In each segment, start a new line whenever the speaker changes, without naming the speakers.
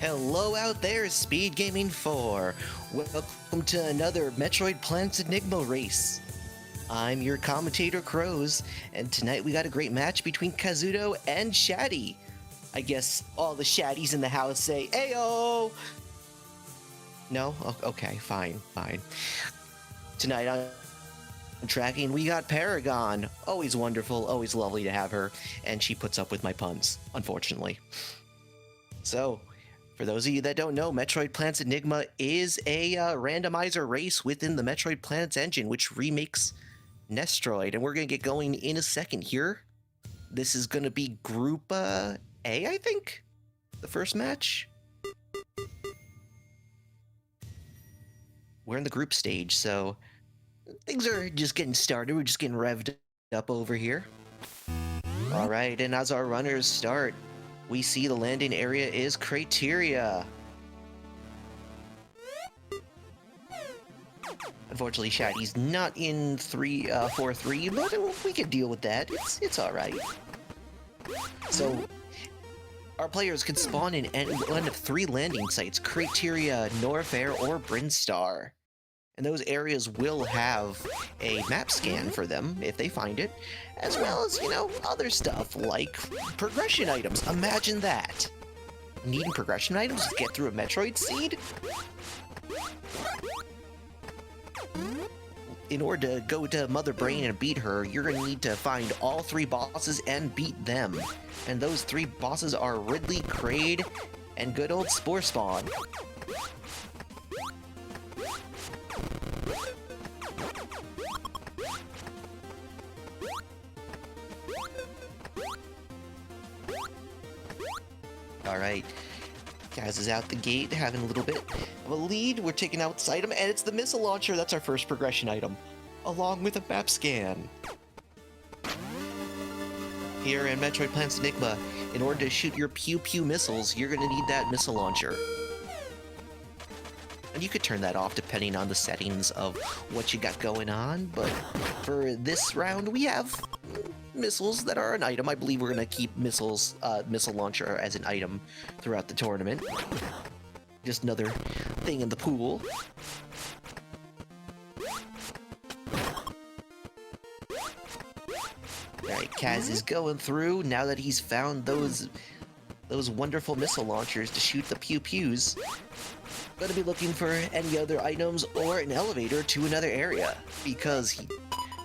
Hello out there, Speed Gaming 4. Welcome to another Metroid Planet's Enigma race. I'm your commentator, Crows, and tonight we got a great match between Kazuto and Shatty. I guess all the Shatties in the house say, "Ayo!" No? Okay, fine. Tonight on tracking, we got Paragon. Always wonderful, always lovely to have her, and she puts up with my puns, unfortunately. So, for those of you that don't know, Metroid Planet's Enigma is a randomizer race within the Metroid Planet's engine, which remakes Nestroid, and we're going to get going in a second here. This is going to be Group A, I think? The first match? We're in the group stage, so things are just getting started. We're just getting revved up over here. Alright, and as our runners start, we see the landing area is Criteria. Unfortunately, Shatty's not in 4-3, but we can deal with that. It's alright. So, our players can spawn in one of 3 landing sites: Criteria, Norfair, or Brinstar. And those areas will have a map scan for them if they find it, as well as, other stuff like progression items. Imagine that. Needing progression items to get through a Metroid seed? In order to go to Mother Brain and beat her, you're going to need to find all 3 bosses and beat them. And those 3 bosses are Ridley, Kraid, and good old Spore Spawn. Alright, Kaz is out the gate, having a little bit of a lead. We're taking out this item, and it's the missile launcher. That's our first progression item, along with a map scan. Here in Metroid Planet's Enigma, in order to shoot your pew-pew missiles, you're going to need that missile launcher. And you could turn that off depending on the settings of what you got going on, but for this round, we have missiles that are an item. I believe we're going to keep missile launcher as an item throughout the tournament. Just another thing in the pool. Alright, Kaz is going through now that he's found those wonderful missile launchers to shoot the pew-pews. Gonna be looking for any other items or an elevator to another area, because he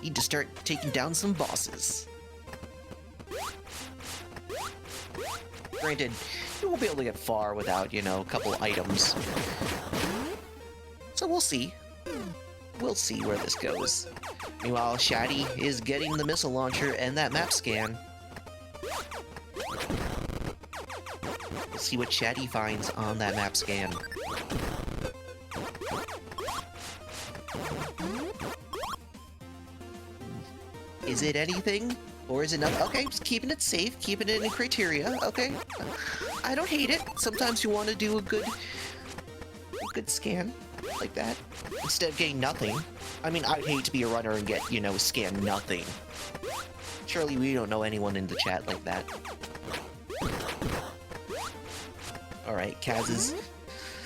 need to start taking down some bosses. Granted, you won't be able to get far without, a couple items. So we'll see. We'll see where this goes. Meanwhile, Shatty is getting the missile launcher and that map scan. We'll see what Shatty finds on that map scan. Is it anything? Or is it not? Okay, just keeping it safe, keeping it in Criteria, okay. I don't hate it. Sometimes you want to do a good scan like that, instead of getting nothing. I mean, I'd hate to be a runner and get, scan nothing. Surely we don't know anyone in the chat like that. Alright, Kaz has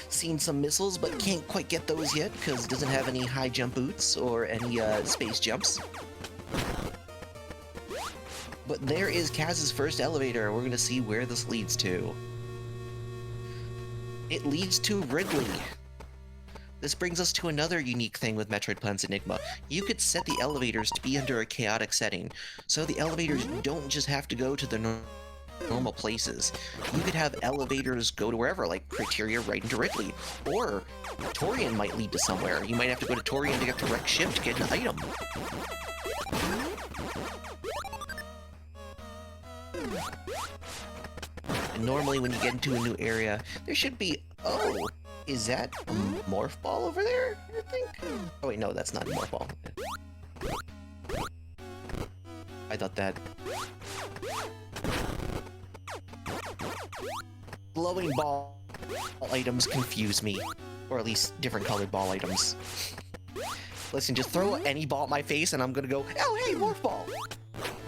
seen some missiles, but can't quite get those yet, because it doesn't have any high jump boots or any space jumps. But there is Kaz's first elevator. We're going to see where this leads to. It leads to Ridley. This brings us to another unique thing with Metroid Planet's Enigma. You could set the elevators to be under a chaotic setting, so the elevators don't just have to go to the normal places. You could have elevators go to wherever, like Criteria right into Ridley. Or Torion might lead to somewhere. You might have to go to Torion to get to Wreck Ship to get an item. And normally when you get into a new area, there should be... Oh, is that a morph ball over there, I think? Oh wait, no, that's not a morph ball. I thought that... Glowing ball items confuse me. Or at least different colored ball items. Listen, just throw any ball at my face and I'm gonna go, oh hey, morph ball!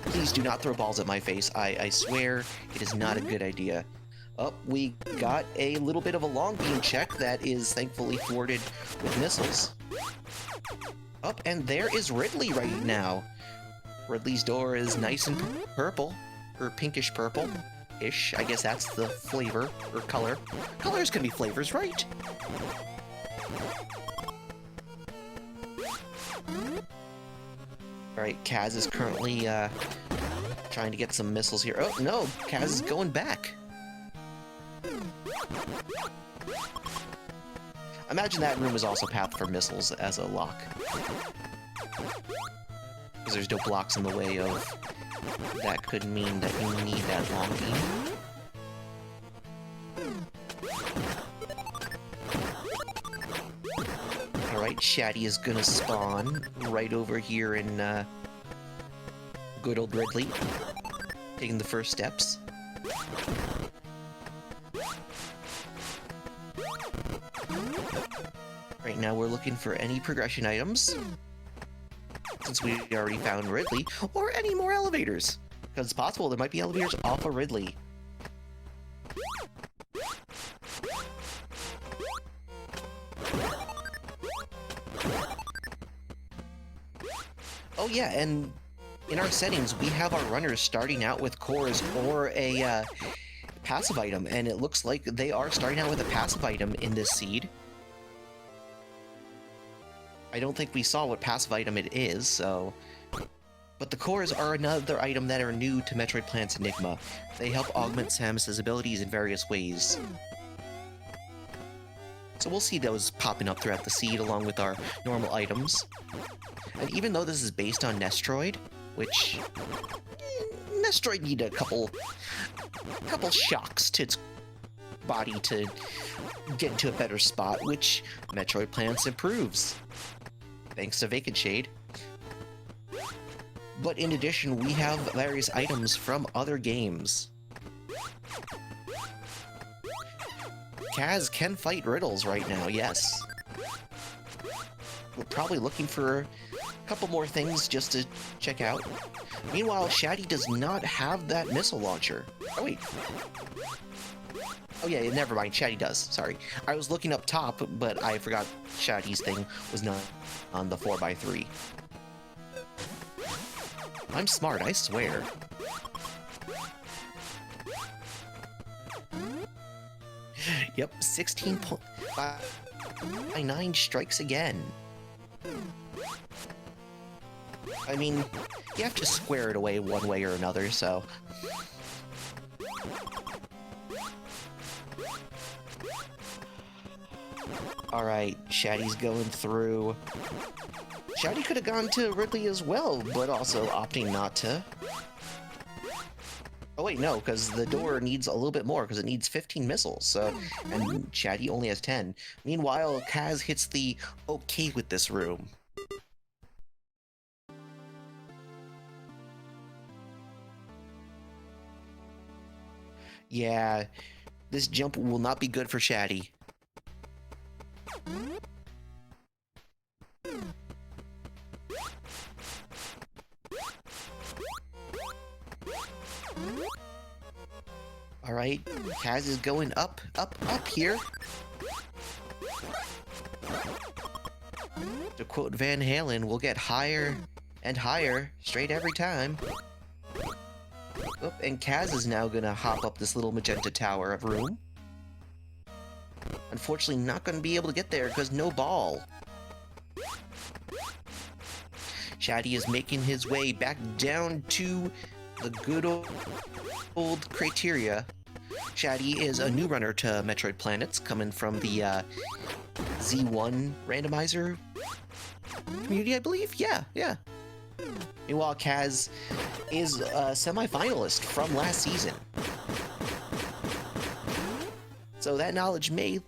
Please do not throw balls at my face. I swear it is not a good idea. Oh, we got a little bit of a long beam check that is thankfully thwarted with missiles. Up, and there is Ridley right now. Ridley's door is nice and purple, or pinkish purple-ish. I guess that's the flavor, or color. Colors can be flavors, right? Alright, Kaz is currently, trying to get some missiles here. Oh, no! Kaz is going back! Imagine that room is also path for missiles as a lock. Because there's no blocks in the way of... That could mean that you need that long beam. Alright, Shatty is gonna spawn right over here in, good old Ridley. Taking the first steps. Right now we're looking for any progression items, since we already found Ridley, or any more elevators, because it's possible there might be elevators off of Ridley. Oh yeah, and in our settings, we have our runners starting out with cores or a passive item, and it looks like they are starting out with a passive item in this seed. I don't think we saw what passive item it is, so... But the cores are another item that are new to Metroid Planet's Enigma. They help augment Samus's abilities in various ways. So we'll see those popping up throughout the seed along with our normal items. And even though this is based on Nestroid, which... Nestroid need a couple shocks to its body to get into a better spot, which Metroid Planets improves. Thanks to Vacant Shade. But in addition, we have various items from other games. Kaz can fight riddles right now, yes. We're probably looking for a couple more things just to check out. Meanwhile, Shatty does not have that missile launcher. Oh, wait. Oh yeah, never mind, Shatty does, sorry. I was looking up top, but I forgot Shatty's thing was not on the 4x3. I'm smart, I swear. Yep, 16.9 strikes again. I mean, you have to square it away one way or another, so... Alright, Shatty's going through. Shatty could have gone to Ridley as well, but also opting not to. Oh wait, no, because the door needs a little bit more, because it needs 15 missiles, so... And Shatty only has 10. Meanwhile, Kaz hits the okay with this room. Yeah, this jump will not be good for Shatty. Alright, Kaz is going up here. To quote Van Halen, we'll get higher and higher, straight every time. Oh, and Kaz is now gonna hop up this little magenta tower of room. Unfortunately, not gonna be able to get there because no ball. Shatty is making his way back down to the good old criteria. Shatty is a new runner to Metroid Planets, coming from the Z1 randomizer community, I believe? Yeah. Meanwhile, Kaz is a semi-finalist from last season. So that knowledge and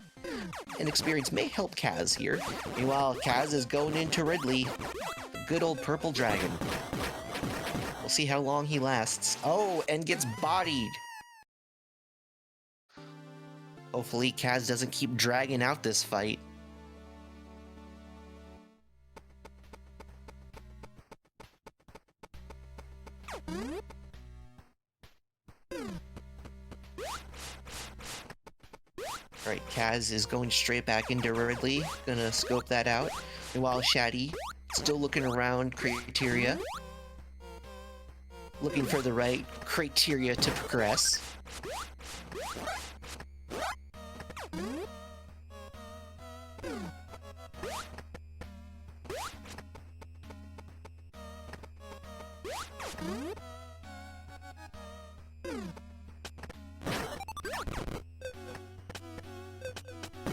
experience may help Kaz here. Meanwhile, Kaz is going into Ridley, the good old purple dragon. We'll see how long he lasts. Oh, and gets bodied! Hopefully Kaz doesn't keep dragging out this fight. Alright, Kaz is going straight back into Ridley. Gonna scope that out. Meanwhile, Shatty still looking around criteria. Looking for the right criteria to progress.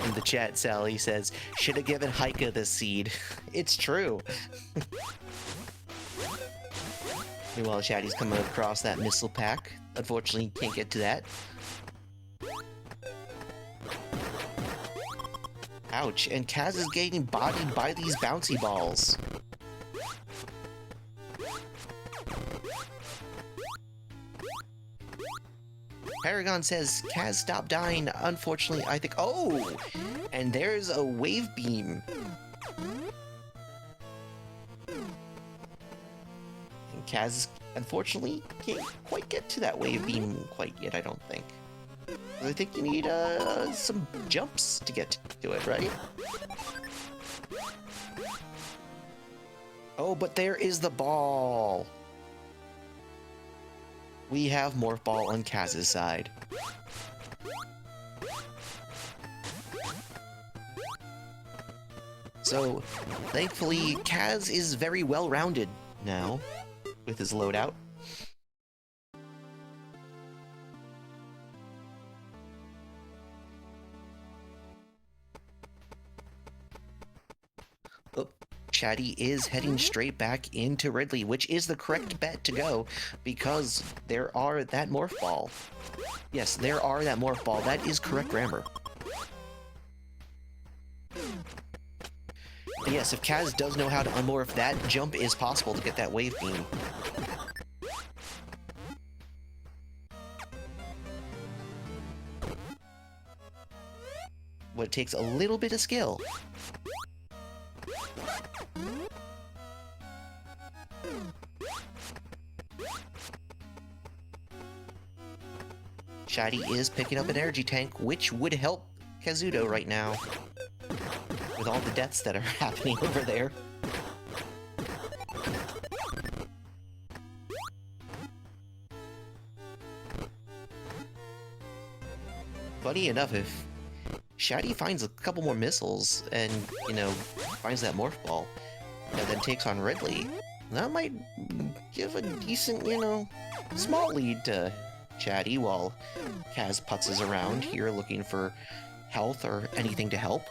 In the chat, Sally says, should have given Haika this seed. It's true. Meanwhile, Shatty's coming across that missile pack. Unfortunately, can't get to that. Ouch, and Kaz is getting bodied by these bouncy balls. Paragon says, Kaz, stop dying. Unfortunately, I think... Oh! And there's a wave beam. And Kaz, unfortunately, can't quite get to that wave beam quite yet, I don't think. I think you need some jumps to get to it, right? Oh, but there is the ball! We have Morph Ball on Kaz's side. So, thankfully, Kaz is very well-rounded now with his loadout. Oh, Chatty is heading straight back into Ridley, which is the correct bet to go, because there are that Morph Ball. Yes, there are that Morph Ball. That is correct grammar. But yes, if Kaz does know how to unmorph, that jump is possible to get that wave beam. But it takes a little bit of skill. Shatty is picking up an energy tank, which would help Kazuto right now. With all the deaths that are happening over there. Funny enough, if Shatty finds a couple more missiles and, you know, finds that Morph Ball, and then takes on Ridley, that might give a decent, you know, small lead to Shatty while Kaz putzes around here looking for health or anything to help.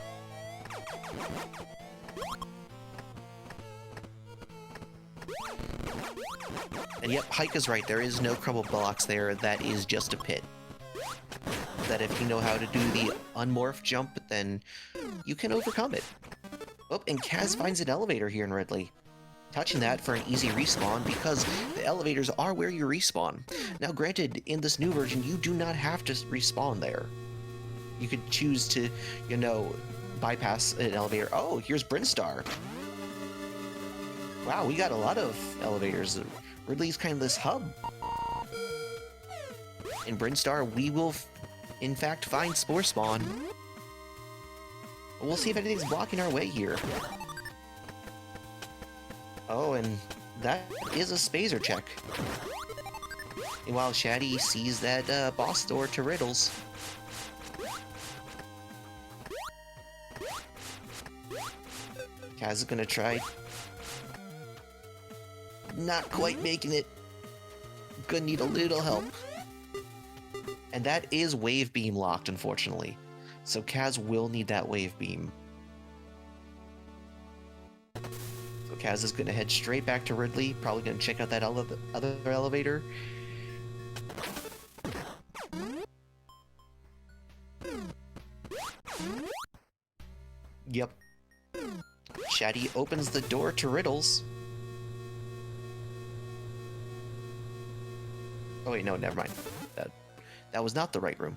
And yep, Haika's right, there is no crumble blocks there, that is just a pit. That if you know how to do the unmorph jump, then you can overcome it. Oh, and Kaz finds an elevator here in Ridley. Touching that for an easy respawn, because the elevators are where you respawn. Now granted, in this new version, you do not have to respawn there. You could choose to, you know, bypass an elevator. Oh, here's Brinstar. Wow, we got a lot of elevators. Ridley's kind of this hub. In Brinstar, we will, in fact, find Spore Spawn. We'll see if anything's blocking our way here. Oh, and that is a Spazer check. Meanwhile, Shatty sees that boss door to Riddles. Kaz is gonna try. Not quite making it. Gonna need a little help. And that is Wave Beam locked, unfortunately. So Kaz will need that Wave Beam. So Kaz is gonna head straight back to Ridley, probably gonna check out that other elevator. Yep. Shatty opens the door to Riddles. Oh wait, no, never mind. That was not the right room.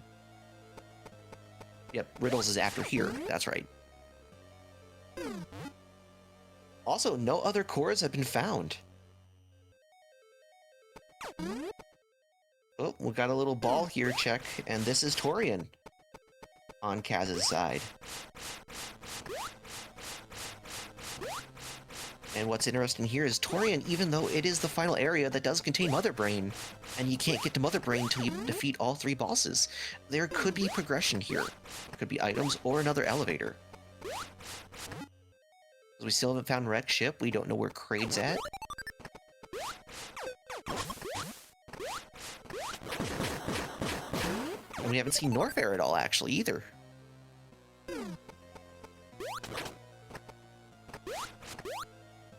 Yep, Riddles is after here, that's right. Also, no other cores have been found. Oh, we got a little ball here check, and this is Torion on Kaz's side. And what's interesting here is Torion, even though it is the final area that does contain Mother Brain, and you can't get to Mother Brain until you defeat all 3 bosses, there could be progression here. It could be items or another elevator. We still haven't found Wrecked Ship, we don't know where Kraid's at. And we haven't seen Norfair at all, actually, either.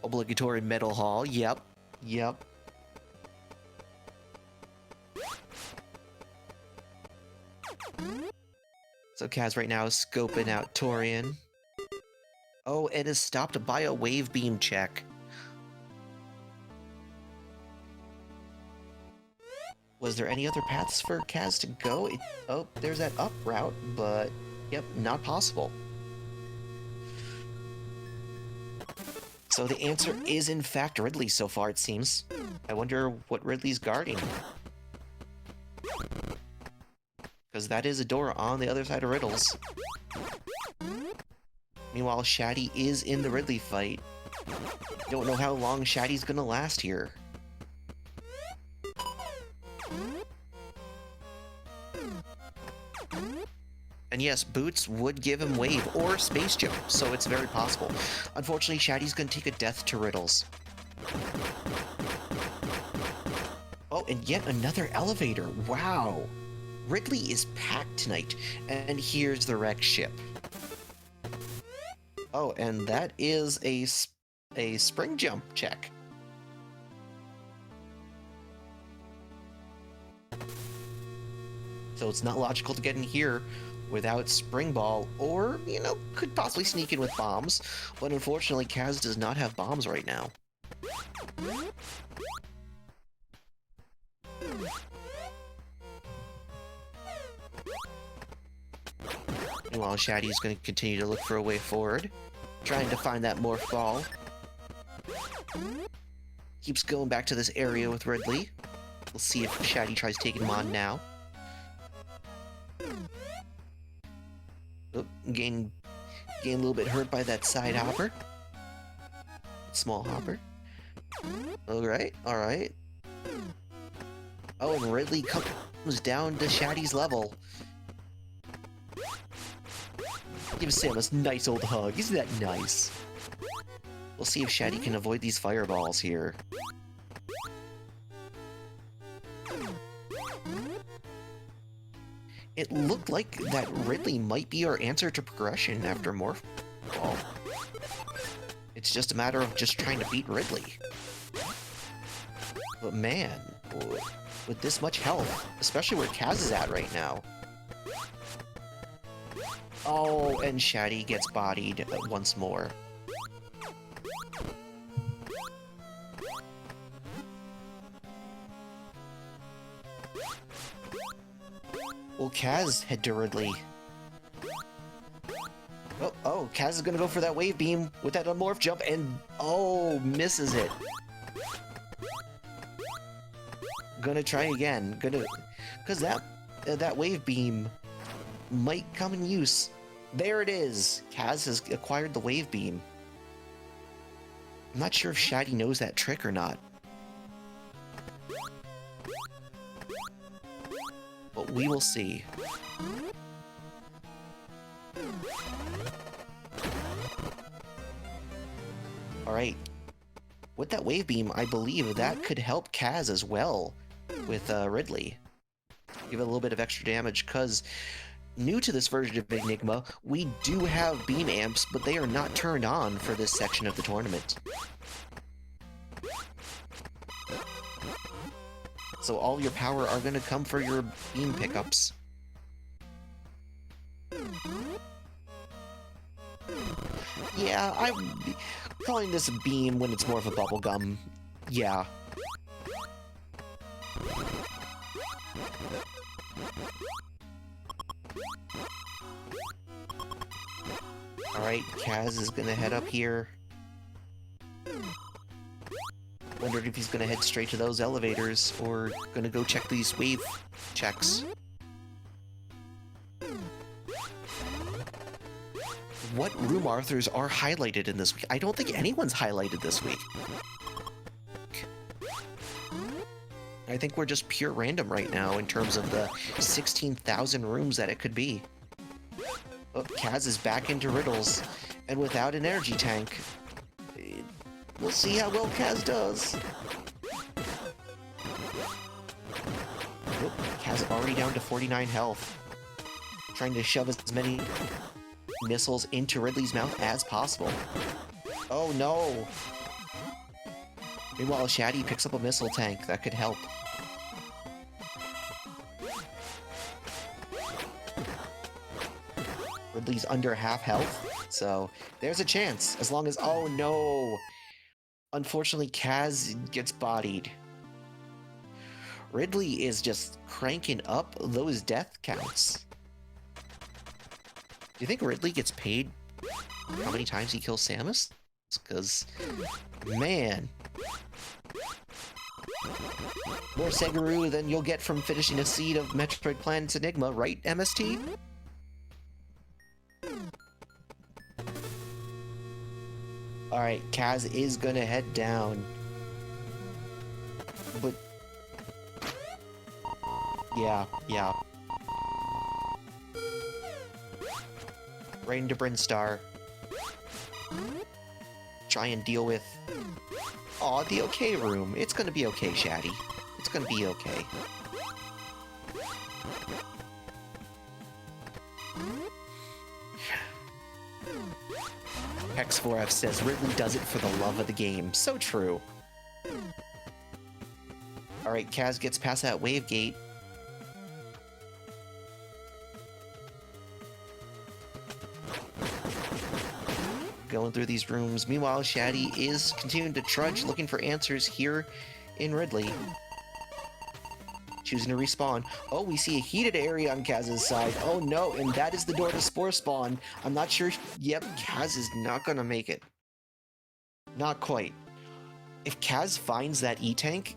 Obligatory Metal Hall, yep. So Kaz right now is scoping out Torion. Oh, and is stopped by a wave beam check. Was there any other paths for Kaz to go? Oh, there's that up route, but yep, not possible. So the answer is in fact Ridley so far, it seems. I wonder what Ridley's guarding. Because that is a door on the other side of Riddles. Meanwhile, Shatty is in the Ridley fight. Don't know how long Shatty's gonna last here. And yes, Boots would give him Wave or Space Jump, so it's very possible. Unfortunately, Shatty's gonna take a death to Riddles. Oh, and yet another elevator. Wow. Ridley is packed tonight. And here's the Wrecked Ship. Oh, and that is a spring jump check. So it's not logical to get in here without Spring Ball, or, you know, could possibly sneak in with bombs. But unfortunately, Kaz does not have bombs right now. Meanwhile, Shatty is going to continue to look for a way forward, trying to find that morph ball. Keeps going back to this area with Ridley. We'll see if Shatty tries taking him on now. Oh, getting a little bit hurt by that side hopper. Small hopper. Alright. Oh, and Ridley comes down to Shatty's level. Give Sam a nice old hug. Isn't that nice? We'll see if Shatty can avoid these fireballs here. It looked like that Ridley might be our answer to progression after Morph Ball. It's just a matter of just trying to beat Ridley. But man, with this much health, especially where Kaz is at right now. Oh, and Shatty gets bodied once more. Will Kaz head to Ridley? Oh, Kaz is gonna go for that wave beam with that unmorph jump, and oh, misses it. Gonna try again. Because that wave beam might come in use. There it is. Kaz has acquired the wave beam. I'm not sure if Shatty knows that trick or not. But we will see. Alright. With that wave beam, I believe that could help Kaz as well with Ridley. Give it a little bit of extra damage, because new to this version of Enigma, we do have beam amps, but they are not turned on for this section of the tournament. So all your power are going to come for your beam pickups. Yeah, I'm calling this a beam when it's more of a bubblegum. Yeah. Alright, Kaz is gonna head up here. Wondered if he's gonna head straight to those elevators, or gonna go check these wave checks. what room Arthurs are highlighted in this week. I don't think anyone's highlighted this week. I think we're just pure random right now in terms of the 16,000 rooms that it could be. Oh, Kaz is back into riddles, and without an energy tank. We'll see how well Kaz does. Oh, Kaz already down to 49 health. Trying to shove as many missiles into Ridley's mouth as possible. Oh no! Meanwhile, Shatty picks up a missile tank. That could help. Ridley's under half health, so there's a chance. As long as... Oh no! Unfortunately, Kaz gets bodied. Ridley is just cranking up those death counts. Do you think Ridley gets paid how many times he kills Samus? Because, man... More Seguru than you'll get from finishing a seed of Metroid Planet's Enigma, right, MST? Alright, Kaz is gonna head down. But... Yeah. Right into Brinstar. Try and deal with... Aw, the okay room. It's gonna be okay, Shatty. It's gonna be okay. X4F says Ridley does it for the love of the game. So true. Alright, Kaz gets past that wave gate. Going through these rooms. Meanwhile, Shatty is continuing to trudge, looking for answers here in Ridley. Choosing to respawn. Oh, we see a heated area on Kaz's side. Oh no, and that is the door to Spore Spawn. I'm not sure... Yep, Kaz is not gonna make it. Not quite. If Kaz finds that E-Tank...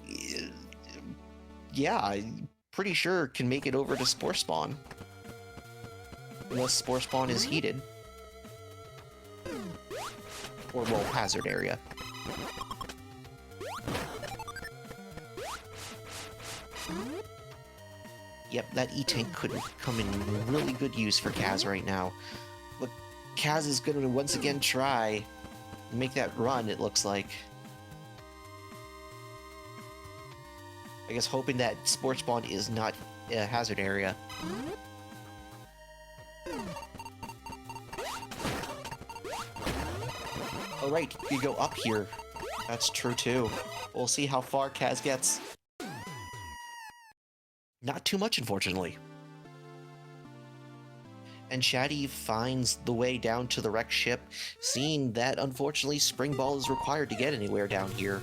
Yeah, I'm pretty sure can make it over to Spore Spawn. Unless Spore Spawn is heated. Or, well, hazard area. Yep, that E-Tank could come in really good use for Kaz right now. Look, Kaz is going to once again try and make that run, it looks like. I guess hoping that Spore Spawn is not a hazard area. Oh right, you go up here. That's true too. We'll see how far Kaz gets. Not too much, unfortunately. And Shatty finds the way down to the wrecked ship, seeing that, unfortunately, Spring Ball is required to get anywhere down here.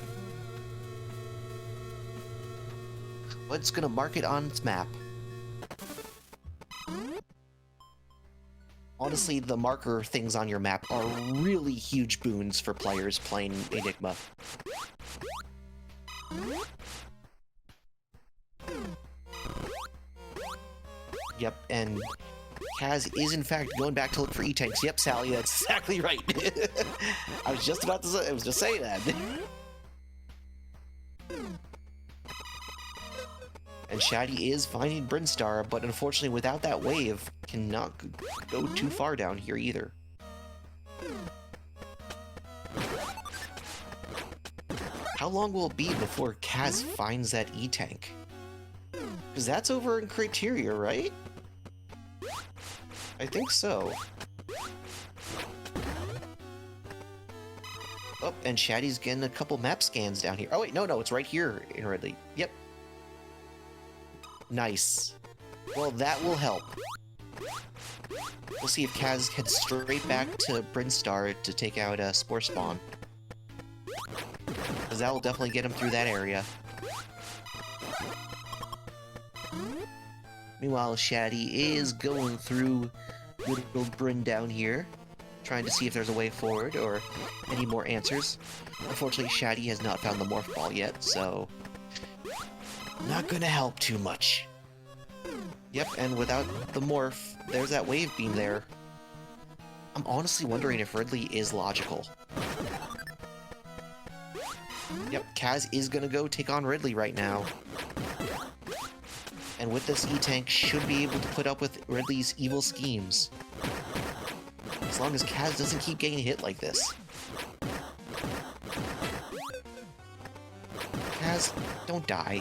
But it's gonna mark it on its map. Honestly, the marker things on your map are really huge boons for players playing Enigma. Yep, and Kaz is in fact going back to look for E-Tanks. Yep, Sally, that's exactly right. I was just about to say, that. And Shatty is finding Brinstar, but unfortunately without that wave, cannot go too far down here either. How long will it be before Kaz finds that E-Tank? Because that's over in Criteria, right? I think so. Oh, and Shatty's getting a couple map scans down here. Oh wait, no, it's right here in Ridley. Yep. Nice. Well, that will help. We'll see if Kaz heads straight back to Brinstar to take out Spore Spawn. Because that will definitely get him through that area. Meanwhile, Shatty is going through little Bryn down here, trying to see if there's a way forward or any more answers. Unfortunately, Shatty has not found the Morph Ball yet, so... not gonna help too much. Yep, and without the Morph, there's that wave beam there. I'm honestly wondering if Ridley is logical. Yep, Kaz is gonna go take on Ridley right now. And with this E-Tank, should be able to put up with Ridley's evil schemes. As long as Kaz doesn't keep getting hit like this. Kaz, don't die.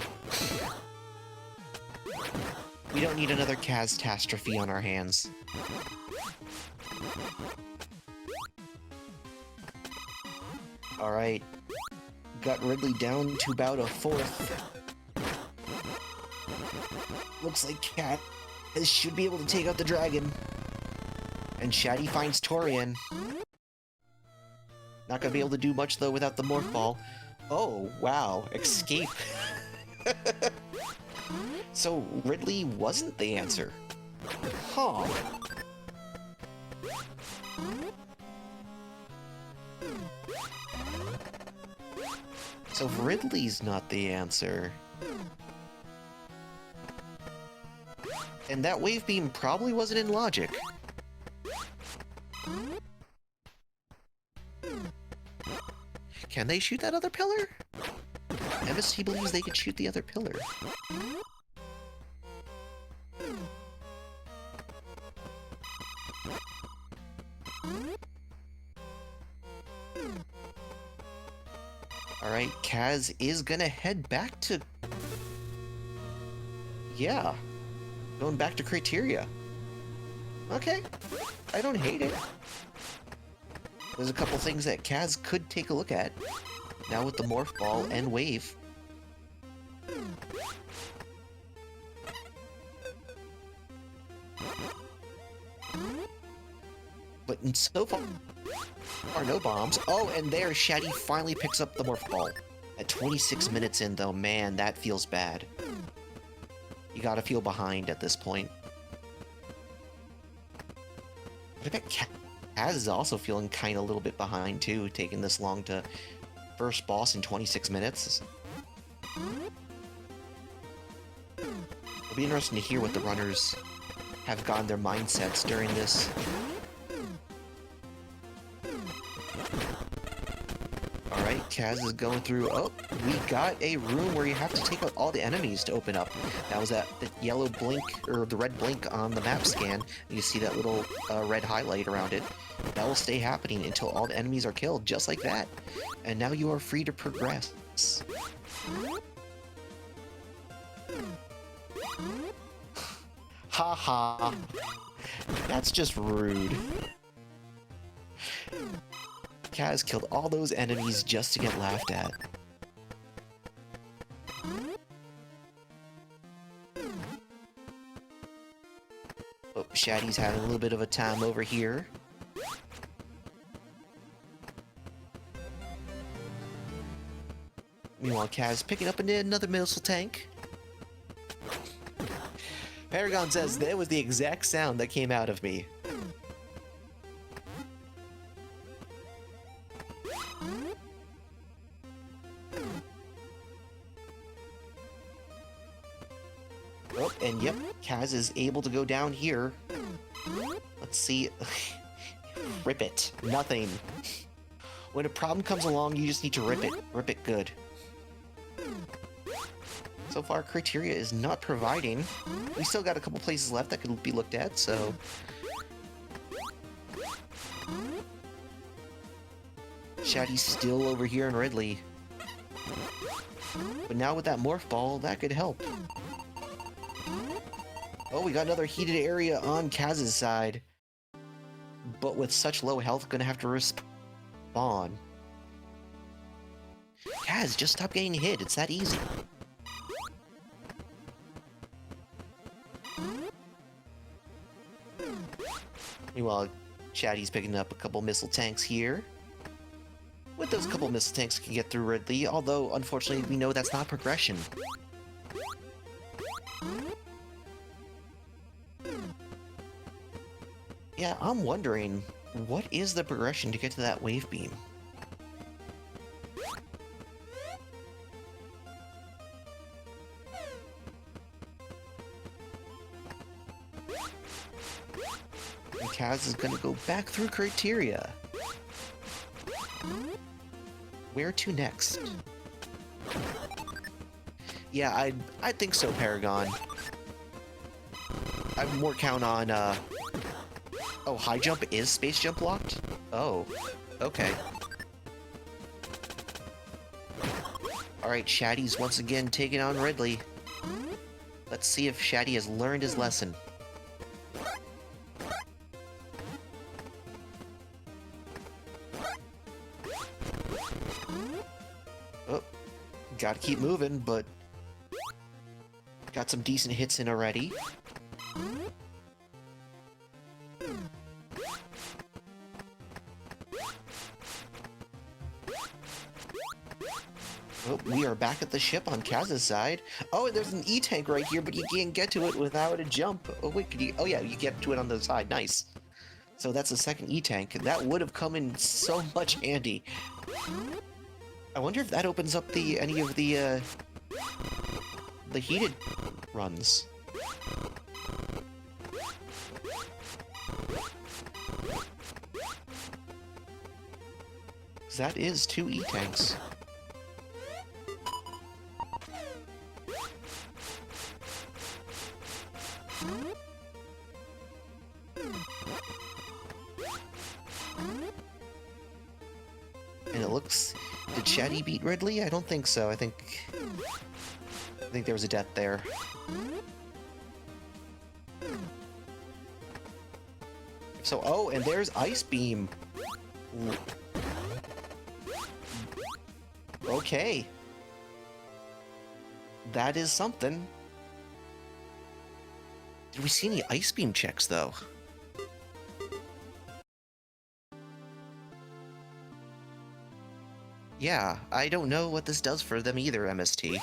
We don't need another Kaz-tastrophe on our hands. Alright. Got Ridley down to about a fourth. Looks like Cat should be able to take out the dragon. And Shatty finds Torion. Not gonna be able to do much though without the Morph Ball. Oh, wow. Escape. So Ridley wasn't the answer. Huh. So if Ridley's not the answer... And that wave beam probably wasn't in logic. Can they shoot that other pillar? MST believes they could shoot the other pillar. Alright, Kaz is gonna head back to... Yeah. Going back to Criteria. Okay. I don't hate it. There's a couple things that Kaz could take a look at. Now with the Morph Ball and Wave. But so far, no bombs. Oh, and there, Shatty finally picks up the Morph Ball. At 26 minutes in, though, man, that feels bad. You gotta feel behind at this point. But I bet Kaz is also feeling kinda a little bit behind, too, taking this long to first boss in 26 minutes. It'll be interesting to hear what the runners have gotten their mindsets during this. Alright, Kaz is going through... Oh, we got a room where you have to take out all the enemies to open up. That was that the yellow blink, or the red blink on the map scan. You see that little red highlight around it. That will stay happening until all the enemies are killed, just like that. And now you are free to progress. Haha. That's just rude. Kaz killed all those enemies just to get laughed at. Oh, Shatty's having a little bit of a time over here. Meanwhile, Kaz picking up another missile tank. Paragon says that was the exact sound that came out of me. Oh, and yep, Kaz is able to go down here. Let's see. Rip it. Nothing. When a problem comes along, you just need to rip it. Rip it good. So far, Criteria is not providing. We still got a couple places left that could be looked at, so... Shatty's still over here in Ridley. But now with that Morph Ball, that could help. Oh, we got another heated area on Kaz's side. But with such low health, gonna have to respawn. Kaz, just stop getting hit. It's that easy. Meanwhile, Shatty's picking up a couple missile tanks here. With those couple missile tanks, can get through Ridley, although, unfortunately, we know that's not progression. Yeah, I'm wondering, what is the progression to get to that wave beam? And Kaz is gonna go back through criteria. Where to next? Yeah, I think so, Paragon. I'd more count on, Oh, high jump is space jump locked? Oh, okay. Alright, Shatty's once again taking on Ridley. Let's see if Shatty has learned his lesson. Oh, gotta keep moving, but got some decent hits in already. Oh, we are back at the ship on Kaz's side. Oh, and there's an E-tank right here, but you can't get to it without a jump. Oh, wait, could you... Oh, yeah, you get to it on the side. Nice. So that's the second E-tank. That would have come in so much handy. I wonder if that opens up any of the heated runs. That is 2 E-tanks. And it looks... Did Shatty beat Ridley? I don't think so. I think there was a death there. So, oh, and there's Ice Beam. Ooh. Okay. That is something. Did we see any Ice Beam checks, though? Yeah, I don't know what this does for them either, MST.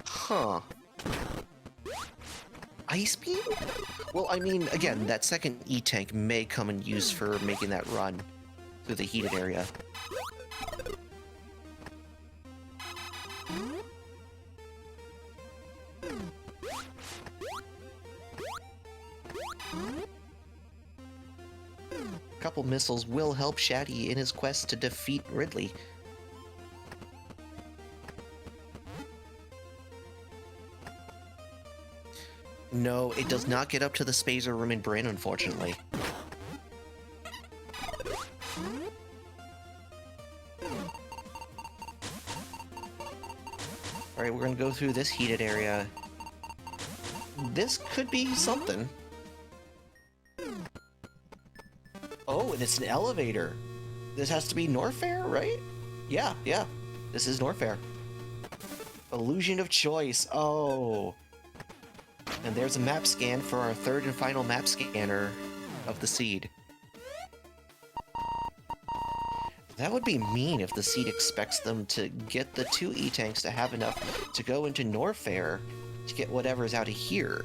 Huh. Ice Beam? Well, I mean, again, that second E-tank may come in use for making that run through the heated area. A couple missiles will help Shatty in his quest to defeat Ridley. No, it does not get up to the Spazer room in Bryn, unfortunately. Alright, we're gonna go through this heated area. This could be something. Oh, and it's an elevator. This has to be Norfair, right? Yeah, yeah. This is Norfair. Illusion of choice. Oh. And there's a map scan for our third and final map scanner of the seed. That would be mean if the seed expects them to get the 2 E-tanks to have enough to go into Norfair to get whatever's out of here.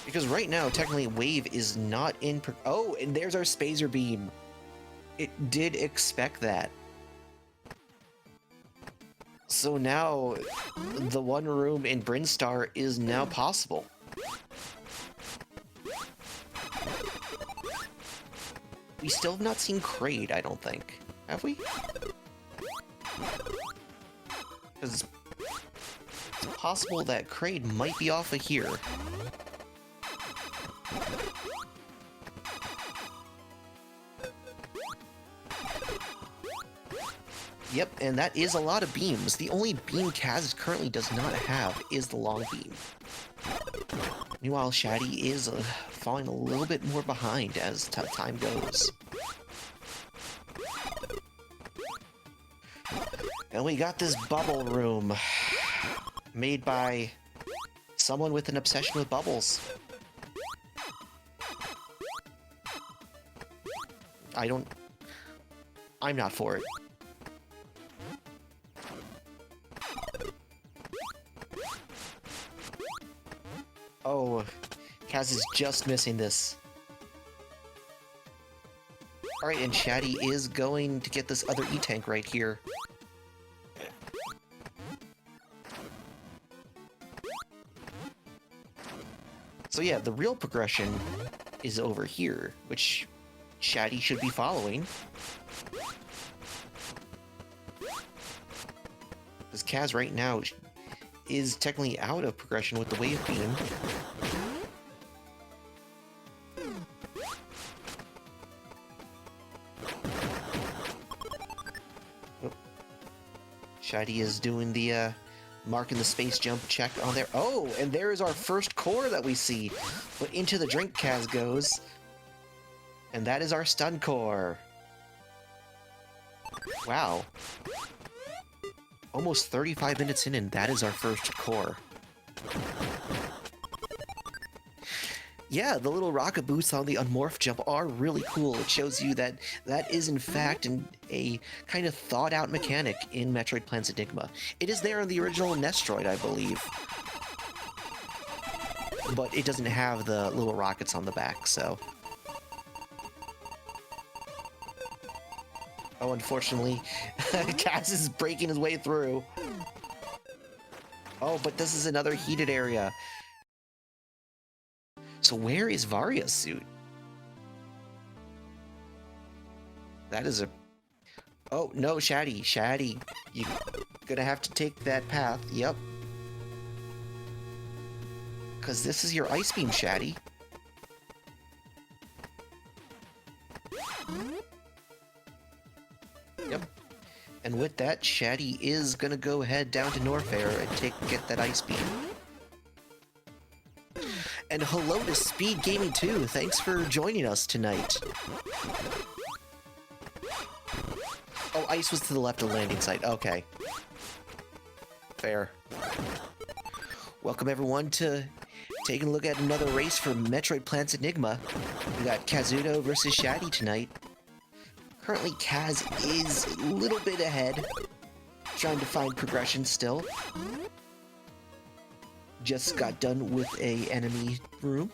Because right now, technically, Wave is not in... Oh, and there's our Spazer Beam. It did expect that. So now, the one room in Brinstar is now possible. We still have not seen Kraid, I don't think. Have we? Because it's possible that Kraid might be off of here. Yep, and that is a lot of beams. The only beam Kaz currently does not have is the long beam. Meanwhile, Shatty is falling a little bit more behind as time goes. And we got this bubble room made by someone with an obsession with bubbles. I'm not for it. Oh, Kaz is just missing this. Alright, and Shatty is going to get this other E-tank right here. So yeah, the real progression is over here, which Shatty should be following. Because Kaz right now is technically out of progression with the Wave Beam. Oh. Shatty is doing the marking the space jump check on there. Oh, and there is our first core that we see. But into the drink Kaz goes. And that is our stun core. Wow. Almost 35 minutes in, and that is our first core. Yeah, the little rocket boosts on the unmorph jump are really cool. It shows you that that is in fact a kind of thought-out mechanic in Metroid Plan's Enigma. It is there in the original Nestroid, I believe. But it doesn't have the little rockets on the back, so... Oh, unfortunately, Kaz is breaking his way through. Oh, but this is another heated area. So where is Varia's suit? That is a... Oh, no, Shatty. Shatty, you're gonna have to take that path. Yep. Because this is your Ice Beam, Shatty. Yep. And with that, Shatty is gonna go ahead down to Norfair and get that Ice Beam. And hello to SpeedGaming too. Thanks for joining us tonight. Oh, ice was to the left of the landing site. Okay. Fair. Welcome everyone to taking a look at another race for Metroid Plan's Enigma. We got Kazuto versus Shatty tonight. Currently, Kaz is a little bit ahead, trying to find progression still. Just got done with a enemy room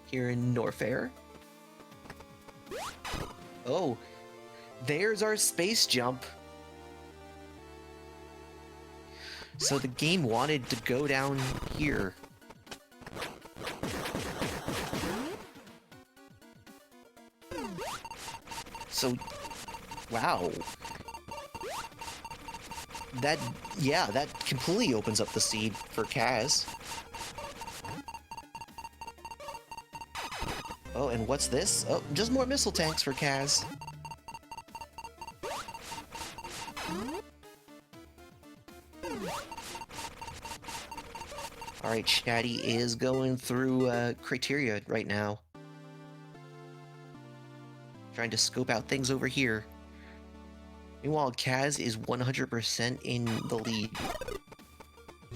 here in Norfair. Oh, there's our space jump. So the game wanted to go down here. So, wow. That completely opens up the seed for Kaz. Oh, and what's this? Oh, just more missile tanks for Kaz. Alright, Shatty is going through criteria right now. Trying to scope out things over here. Meanwhile, Kaz is 100% in the lead.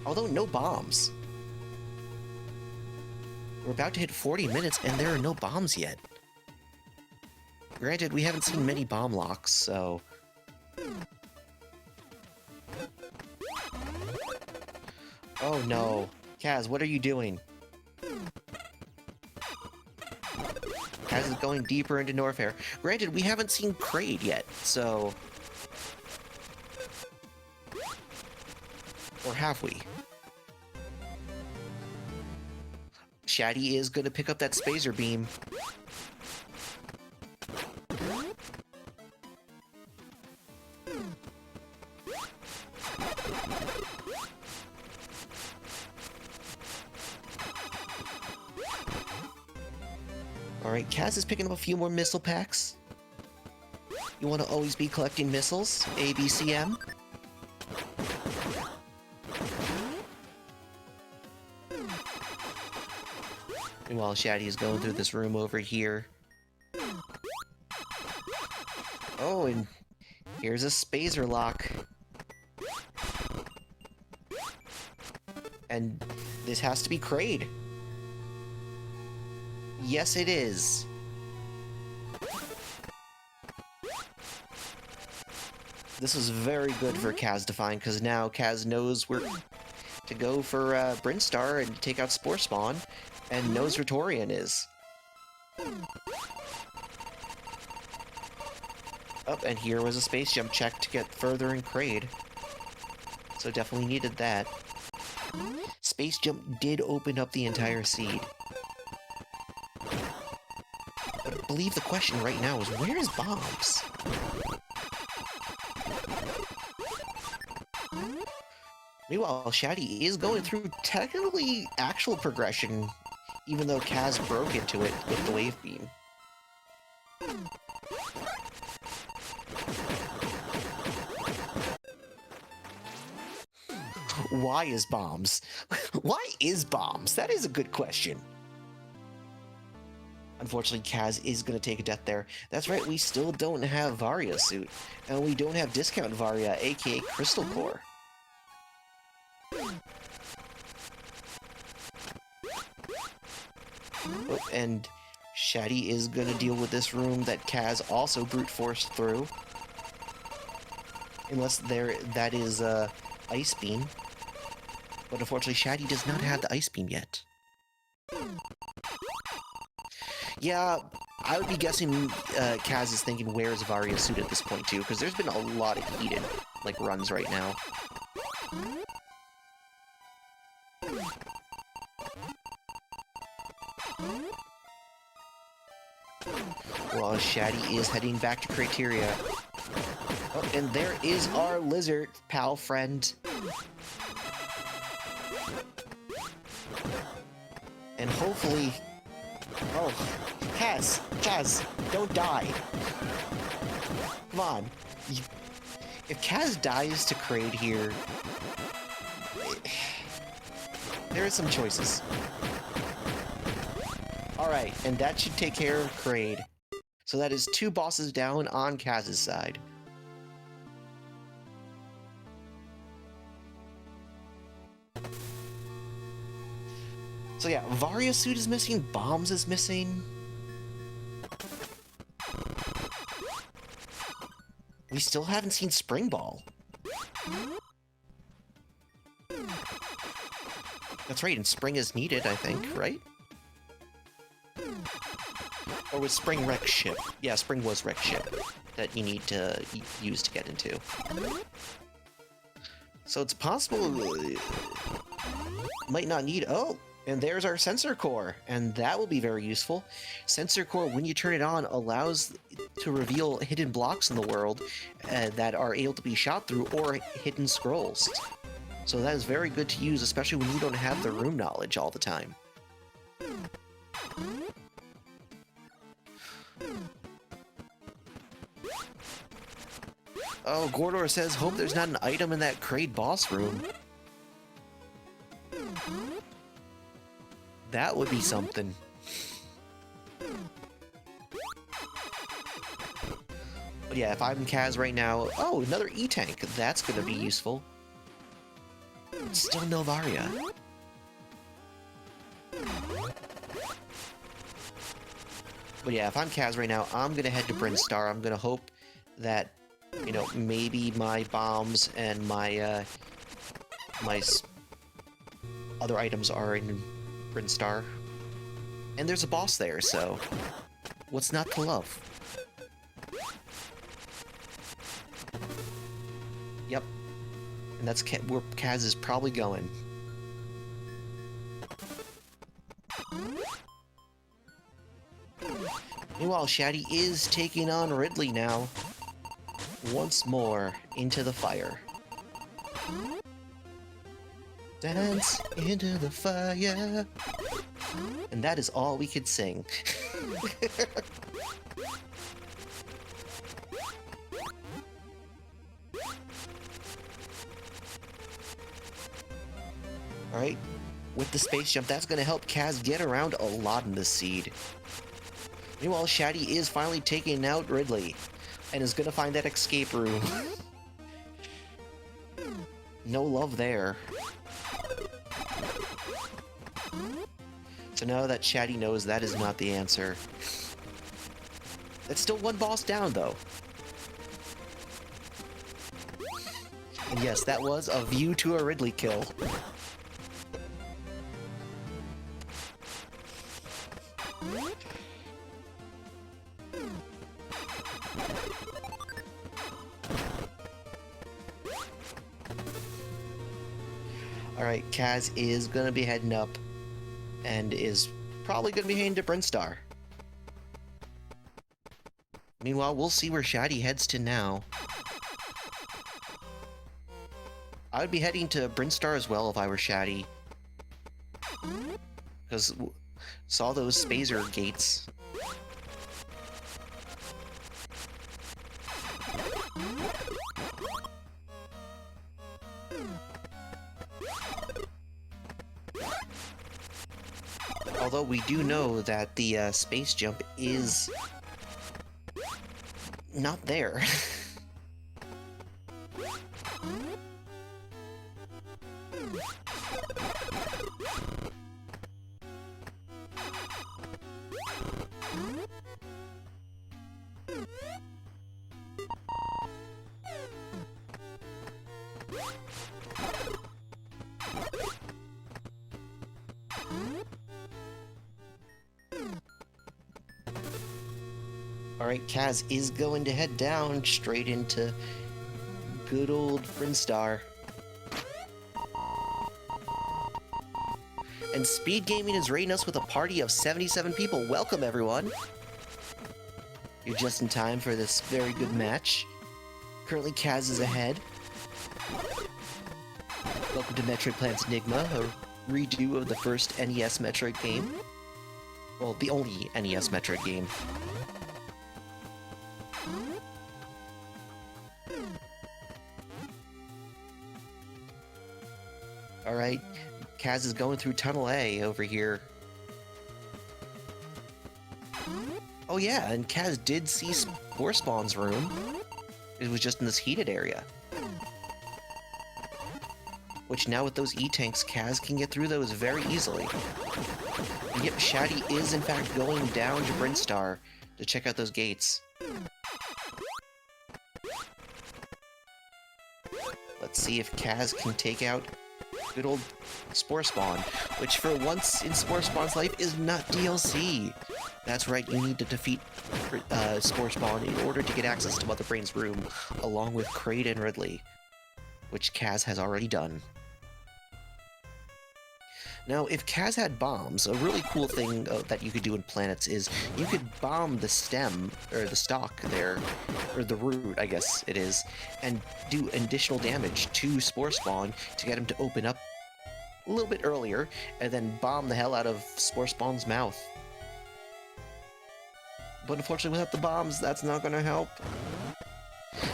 Although, no bombs. We're about to hit 40 minutes, and there are no bombs yet. Granted, we haven't seen many bomb locks, so... Oh no. Kaz, what are you doing? Kaz is going deeper into Norfair. Granted, we haven't seen Kraid yet, so... Or have we? Shatty is going to pick up that Spacer Beam. Alright, Kaz is picking up a few more missile packs. You want to always be collecting missiles? ABCM? Meanwhile, Shatty is going through this room over here. Oh, and here's a Spacer Lock. And this has to be Kraid. Yes, it is. This was very good for Kaz to find, because now Kaz knows where to go for Brinstar and take out Spore Spawn, and knows where Torion is. Oh, and here was a space jump check to get further in Kraid. So definitely needed that. space jump did open up the entire seed. But I believe the question right now is, where is Bombs? Meanwhile, Shatty is going through technically actual progression, even though Kaz broke into it with the wave beam. Why is Bombs? Why is Bombs? That is a good question. Unfortunately, Kaz is going to take a death there. That's right, we still don't have Varia suit, and we don't have Discount Varia, aka Crystal Core. Oh, and Shatty is going to deal with this room that Kaz also brute forced through. Unless that is Ice Beam. But unfortunately, Shatty does not have the Ice Beam yet. Yeah, I would be guessing Kaz is thinking, where's Varia's suit at this point too, because there's been a lot of heated runs right now. Well, Shatty is heading back to Criteria. Oh, and there is our lizard pal friend. And hopefully... Oh, Kaz, don't die. Come on. If Kaz dies to Kraid here... there are some choices. Alright, and that should take care of Kraid. So that is 2 bosses down on Kaz's side. So yeah, Varia's suit is missing, Bombs is missing. We still haven't seen Spring Ball. That's right, and Spring is needed, I think, right? Or was Spring Wreck Ship? Yeah, Spring was Wreck Ship that you need to use to get into. So it's possible... might not need... Oh! And there's our Sensor Core, and that will be very useful. Sensor Core, when you turn it on, allows to reveal hidden blocks in the world that are able to be shot through, or hidden scrolls. So that is very good to use, especially when you don't have the room knowledge all the time. Oh, Gordor says, hope there's not an item in that Kraid boss room. That would be something. But yeah, if I'm Kaz right now... Oh, another E-Tank. That's gonna be useful. Still no Varia. But yeah, if I'm Kaz right now, I'm gonna head to Brinstar. I'm gonna hope that, you know, maybe my bombs and my, other items are in Brinstar. And there's a boss there, so what's not to love? Yep. And that's where Kaz is probably going. Meanwhile, Shatty is taking on Ridley now. Once more into the fire. Dance into the fire. And that is all we could sing. Alright, with the space jump, that's going to help Kaz get around a lot in this seed. Meanwhile, Shatty is finally taking out Ridley, and is going to find that escape room. No love there. So now that Shatty knows that is not the answer. That's still one boss down, though. And yes, that was a view to a Ridley kill. Alright, Kaz is gonna be heading up and is probably gonna be heading to Brinstar. Meanwhile, we'll see where Shatty heads to now. I would be heading to Brinstar as well if I were Shatty. Because saw those Spazer gates. Although we do know that the space jump is not there. Alright, Kaz is going to head down straight into good old Brinstar. And SpeedGaming is rating us with a party of 77 people. Welcome, everyone! You're just in time for this very good match. Currently, Kaz is ahead. Welcome to Metroid Planet's Enigma, a redo of the first NES Metroid game. Well, the only NES Metroid game. Alright, Kaz is going through Tunnel A over here. Oh yeah, and Kaz did see Spore Spawn's room. It was just in this heated area. Which now with those E-tanks, Kaz can get through those very easily. And yep, Shatty is in fact going down to Brinstar to check out those gates. Let's see if Kaz can take out good old Spore Spawn, which for once in Spore Spawn's life is not DLC. That's right, you need to defeat Spore Spawn in order to get access to Mother Brain's room, along with Kraid and Ridley, which Kaz has already done. Now, if Kaz had bombs, a really cool thing that you could do in planets is you could bomb the stem, or the stalk there, or the root, I guess it is, and do additional damage to Spore Spawn to get him to open up a little bit earlier, and then bomb the hell out of Spore Spawn's mouth. But unfortunately, without the bombs, that's not going to help.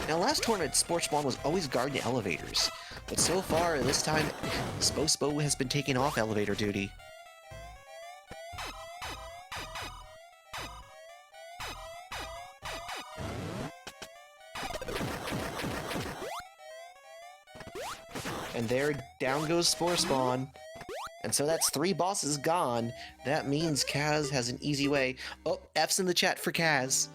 Now, last tournament, Spore Spawn was always guarding elevators, but so far, this time, Spo has been taking off elevator duty. And there, down goes Spore Spawn. And so that's 3 bosses gone. That means Kaz has an easy way. Oh, F's in the chat for Kaz.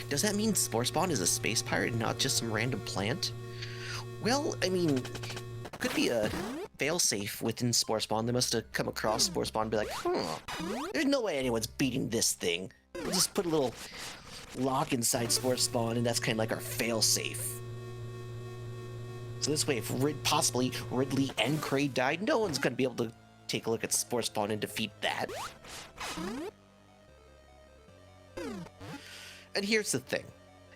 Does that mean Spore Spawn is a space pirate and not just some random plant? Well, I mean, could be a failsafe within Spore Spawn. They must have come across Spore Spawn and be like, there's no way anyone's beating this thing. We'll just put a little lock inside Spore Spawn, and that's kind of like our failsafe. So this way, if possibly Ridley and Kraid died, no one's going to be able to take a look at Spore Spawn and defeat that. And here's the thing.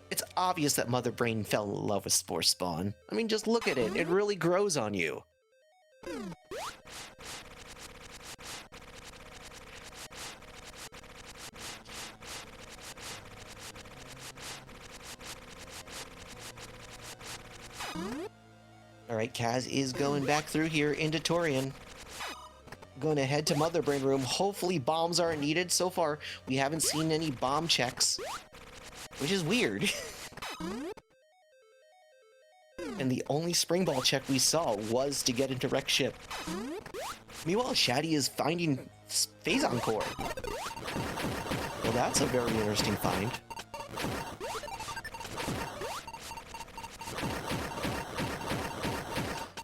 It's obvious that Mother Brain fell in love with Spore Spawn. I mean, just look at it. It really grows on you. Alright, Kaz is going back through here into Torion. Going to head to Mother Brain room. Hopefully bombs aren't needed. So far, we haven't seen any bomb checks, which is weird. And the only spring ball check we saw was to get into Wreck Ship. Meanwhile, Shatty is finding Phazon Core. Well, that's a very interesting find.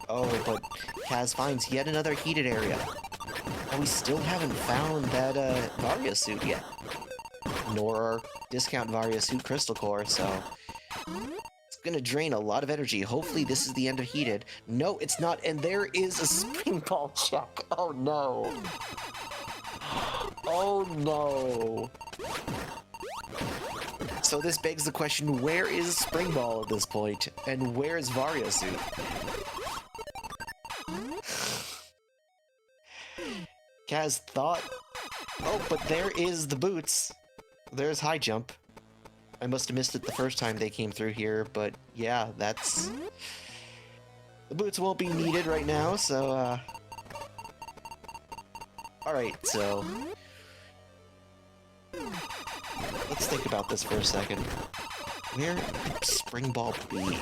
Oh, but Kaz finds yet another heated area. And we still haven't found that Varia suit yet. Nor our discount Varia suit Crystal Core, so It's gonna drain a lot of energy. Hopefully this is the end of heated. No, it's not, and there is a spring ball check. Oh no. Oh no. So this begs the question, where is Spring Ball at this point? And where is Vario Suit? Kaz thought... Oh, but there is the boots. There's high jump. I must have missed it the first time they came through here, but yeah, that's... The boots won't be needed right now, so, Alright, so... Let's think about this for a second. Where could Spring Ball be?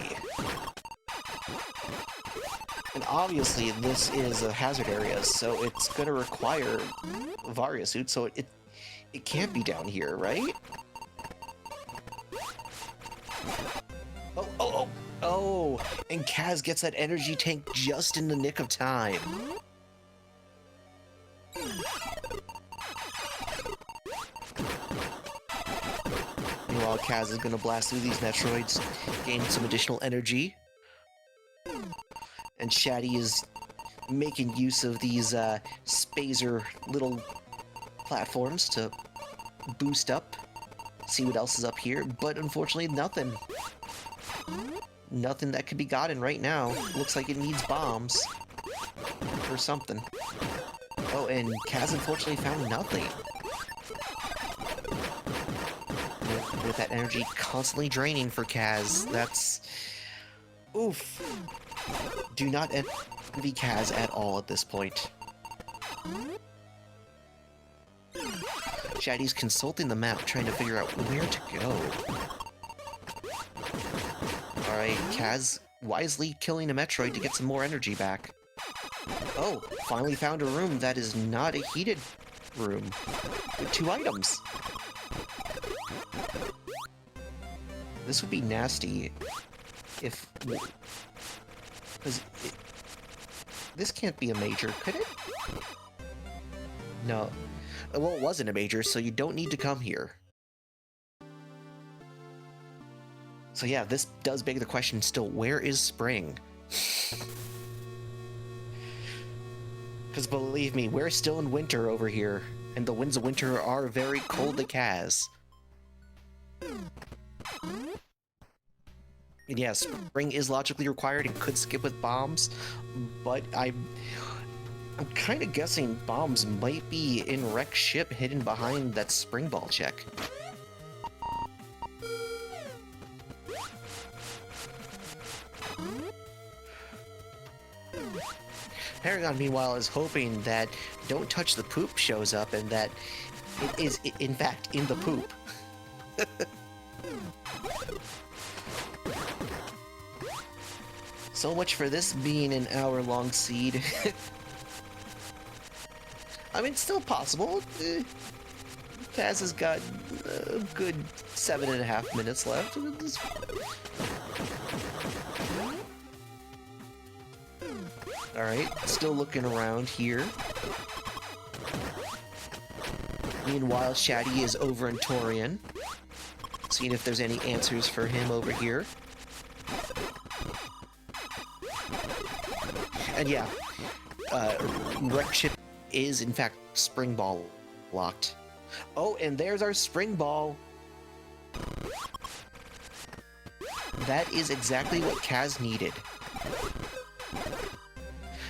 And obviously, this is a hazard area, so it's gonna require Vario Suit, so it can't be down here, right? Oh! And Kaz gets that energy tank just in the nick of time. Meanwhile, Kaz is gonna blast through these Metroids, gain some additional energy. And Shatty is making use of these spazer little platforms to boost up, see what else is up here, but unfortunately nothing. Nothing that could be gotten right now. Looks like it needs bombs. Or something. Oh, and Kaz unfortunately found nothing. With that energy constantly draining for Kaz, that's... Oof. Do not envy Kaz at all at this point. Shatty's consulting the map, trying to figure out where to go. Alright, Kaz wisely killing a Metroid to get some more energy back. Oh, finally found a room that is not a heated room. With 2 items. This would be nasty if... Because this can't be a major, could it? No. Well, it wasn't a major, so you don't need to come here. So yeah, this does beg the question still, where is spring? Because believe me, we're still in winter over here, and the winds of winter are very cold to Kaz. And yeah, spring is logically required and could skip with bombs, but I'm kind of guessing bombs might be in Wreck's ship hidden behind that spring ball check. Paragon, meanwhile, is hoping that Don't Touch the Poop shows up and that it is, in fact, in the poop. So much for this being an hour-long seed. I mean, it's still possible. Kaz has got a good 7.5 minutes left. Alright, still looking around here. Meanwhile, Shatty is over in Torion, seeing if there's any answers for him over here. And yeah, Wreck ship is in fact spring ball locked. Oh, and there's our spring ball. That is exactly what Kaz needed.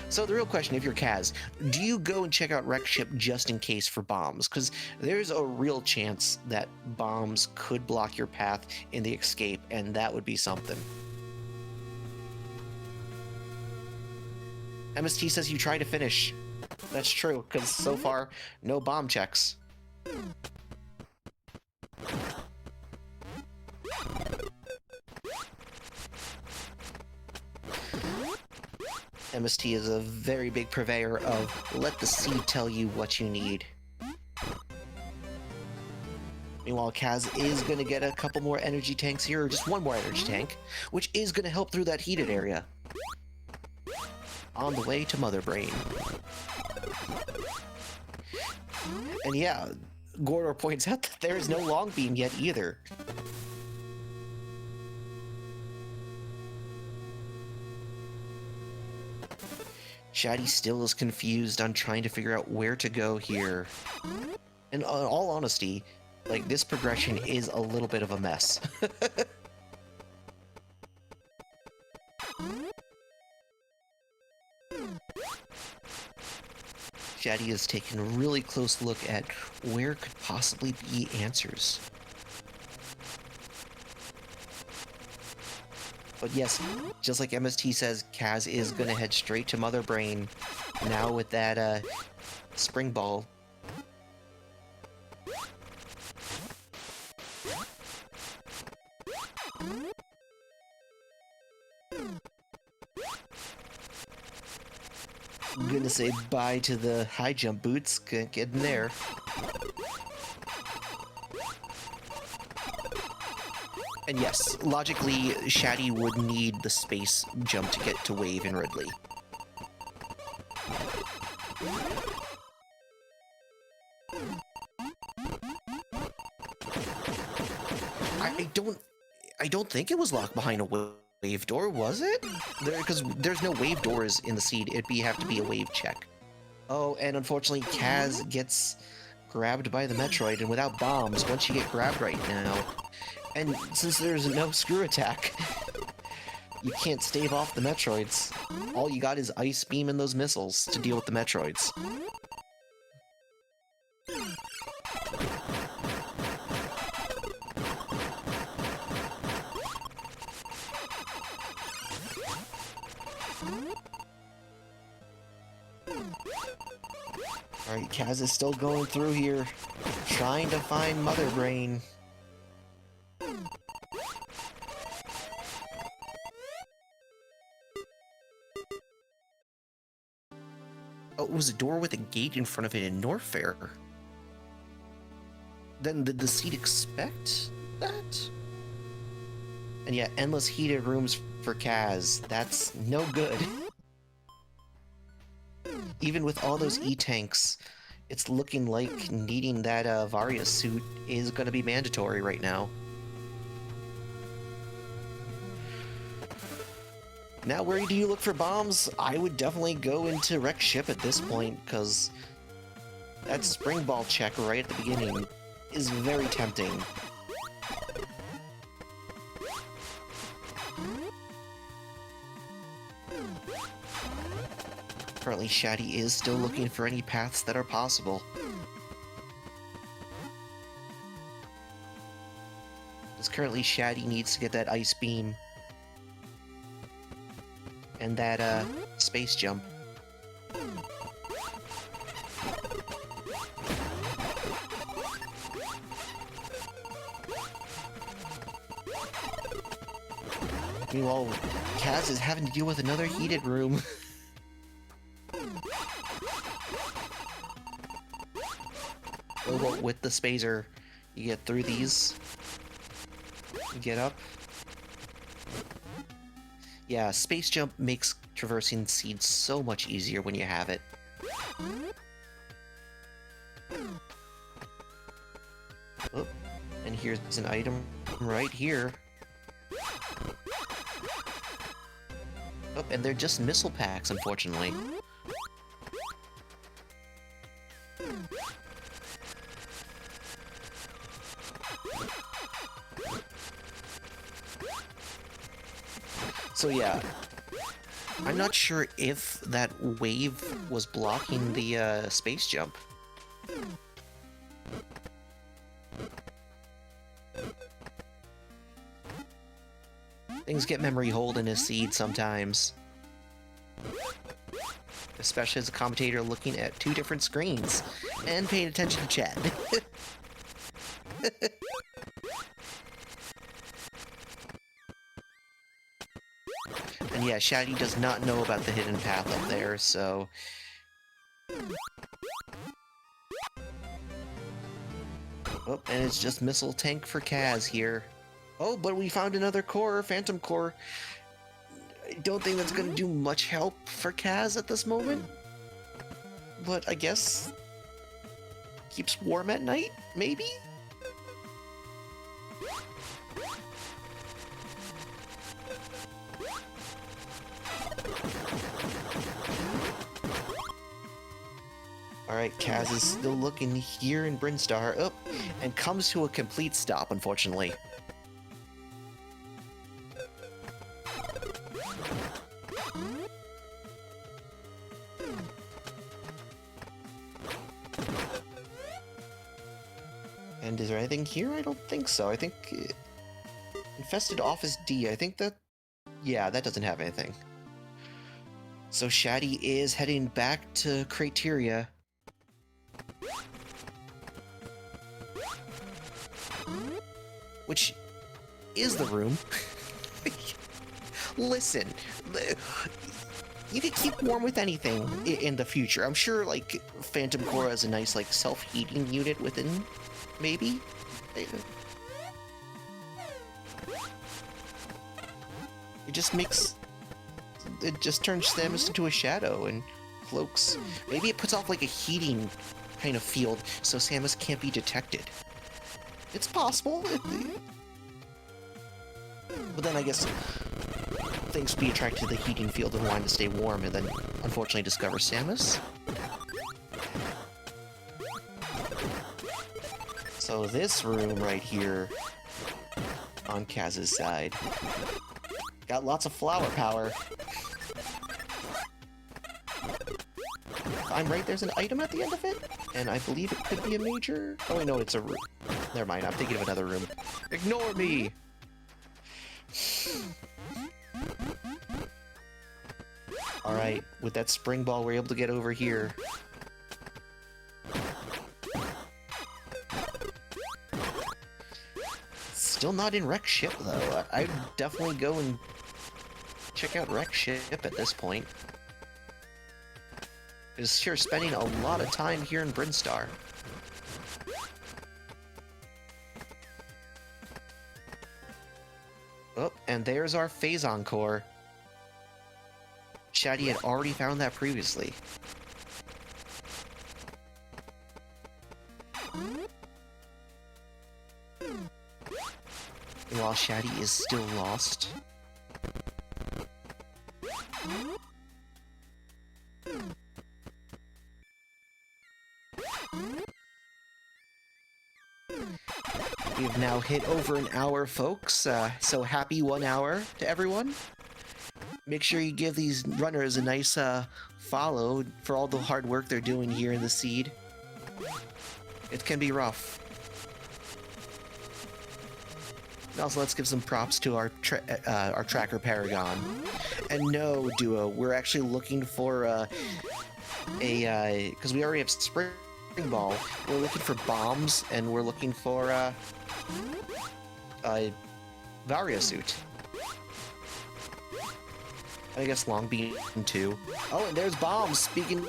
So the real question, if you're Kaz, do you go and check out Wreck ship just in case for bombs? Because there's a real chance that bombs could block your path in the escape, and that would be something. MST says you try to finish. That's true, because so far, no bomb checks. MST is a very big purveyor of let the seed tell you what you need. Meanwhile, Kaz is going to get a couple more energy tanks here, or just one more energy tank, which is going to help through that heated area. On the way to Mother Brain. And yeah, Gordor points out that there is no long beam yet either. Shatty still is confused on trying to figure out where to go here. And in all honesty, like, this progression is a little bit of a mess. Shatty is taking a really close look at where could possibly be answers. But yes, just like MST says, Kaz is gonna head straight to Mother Brain now with that spring ball. I'm gonna say bye to the high jump boots. Can't get in there. And yes, logically, Shatty would need the space jump to get to Wave and Ridley. I don't think it was locked behind a wave door, was it? Because there's no wave doors in the seed. It'd have to be a wave check. Oh, and unfortunately, Kaz gets grabbed by the Metroid, and without bombs, once you get grabbed right now, and since there's no screw attack, you can't stave off the Metroids. All you got is Ice Beam and those missiles to deal with the Metroids. Alright, Kaz is still going through here, trying to find Mother Brain. Oh, it was a door with a gate in front of it in Norfair. Then did the seed expect that? And yeah, endless heated rooms for Kaz. That's no good. Even with all those E-tanks, it's looking like needing that Varia suit is going to be mandatory right now. Now, where do you look for bombs? I would definitely go into Wreck Ship at this point, because that spring ball check right at the beginning is very tempting. Currently, Shatty is still looking for any paths that are possible. Because currently, Shatty needs to get that Ice Beam. And that, space jump. Meanwhile, Kaz is having to deal with another heated room. Well, with the spacer, you get through these. You get up. Yeah, space jump makes traversing seeds so much easier when you have it. Oh, and here's an item right here. Oh, and they're just missile packs, unfortunately. So yeah, I'm not sure if that wave was blocking the space jump. Things get memory hold in a seed sometimes. Especially as a commentator looking at two different screens and paying attention to chat. And yeah, Shatty does not know about the hidden path up there, so... Oh, and it's just missile tank for Kaz here. Oh, but we found another core, Phantom Core. I don't think that's gonna do much help for Kaz at this moment. But I guess... keeps warm at night, maybe? Alright, Kaz is still looking here in Brinstar. Oh, and comes to a complete stop, unfortunately. And is there anything here? I don't think so. I think... Infested Office D, I think that... Yeah, that doesn't have anything. So Shatty is heading back to Crateria. Which is the room. Listen, you could keep warm with anything in the future. I'm sure, like, Phantom Core has a nice, like, self-heating unit within, maybe? It just makes... It just turns Samus into a shadow and cloaks. Maybe it puts off, like, a heating kind of field so Samus can't be detected. It's possible. But then I guess things be attracted to the heating field and wanting to stay warm and then unfortunately discover Samus. So this room right here on Kaz's side got lots of flower power. If I'm right, there's an item at the end of it, and I believe it could be a major... Oh wait, no, it's a room. Never mind, I'm thinking of another room. Ignore me! Alright, with that spring ball, we're able to get over here. Still not in Wreck Ship, though. I'd definitely go and check out Wreck Ship at this point. Because you're spending a lot of time here in Brinstar. Oh, and there's our Phazon core. Shatty had already found that previously. And while Shatty is still lost... We've now hit over an hour, folks, so happy 1 hour to everyone. Make sure you give these runners a nice follow for all the hard work they're doing here in the seed. It can be rough. And also, let's give some props to our tracker Paragon. And no, Duo, we're actually looking for because we already have Spring Ball. We're looking for bombs, and we're looking for Varia suit. And I guess Long Bean too. Oh, and there's bombs. Speaking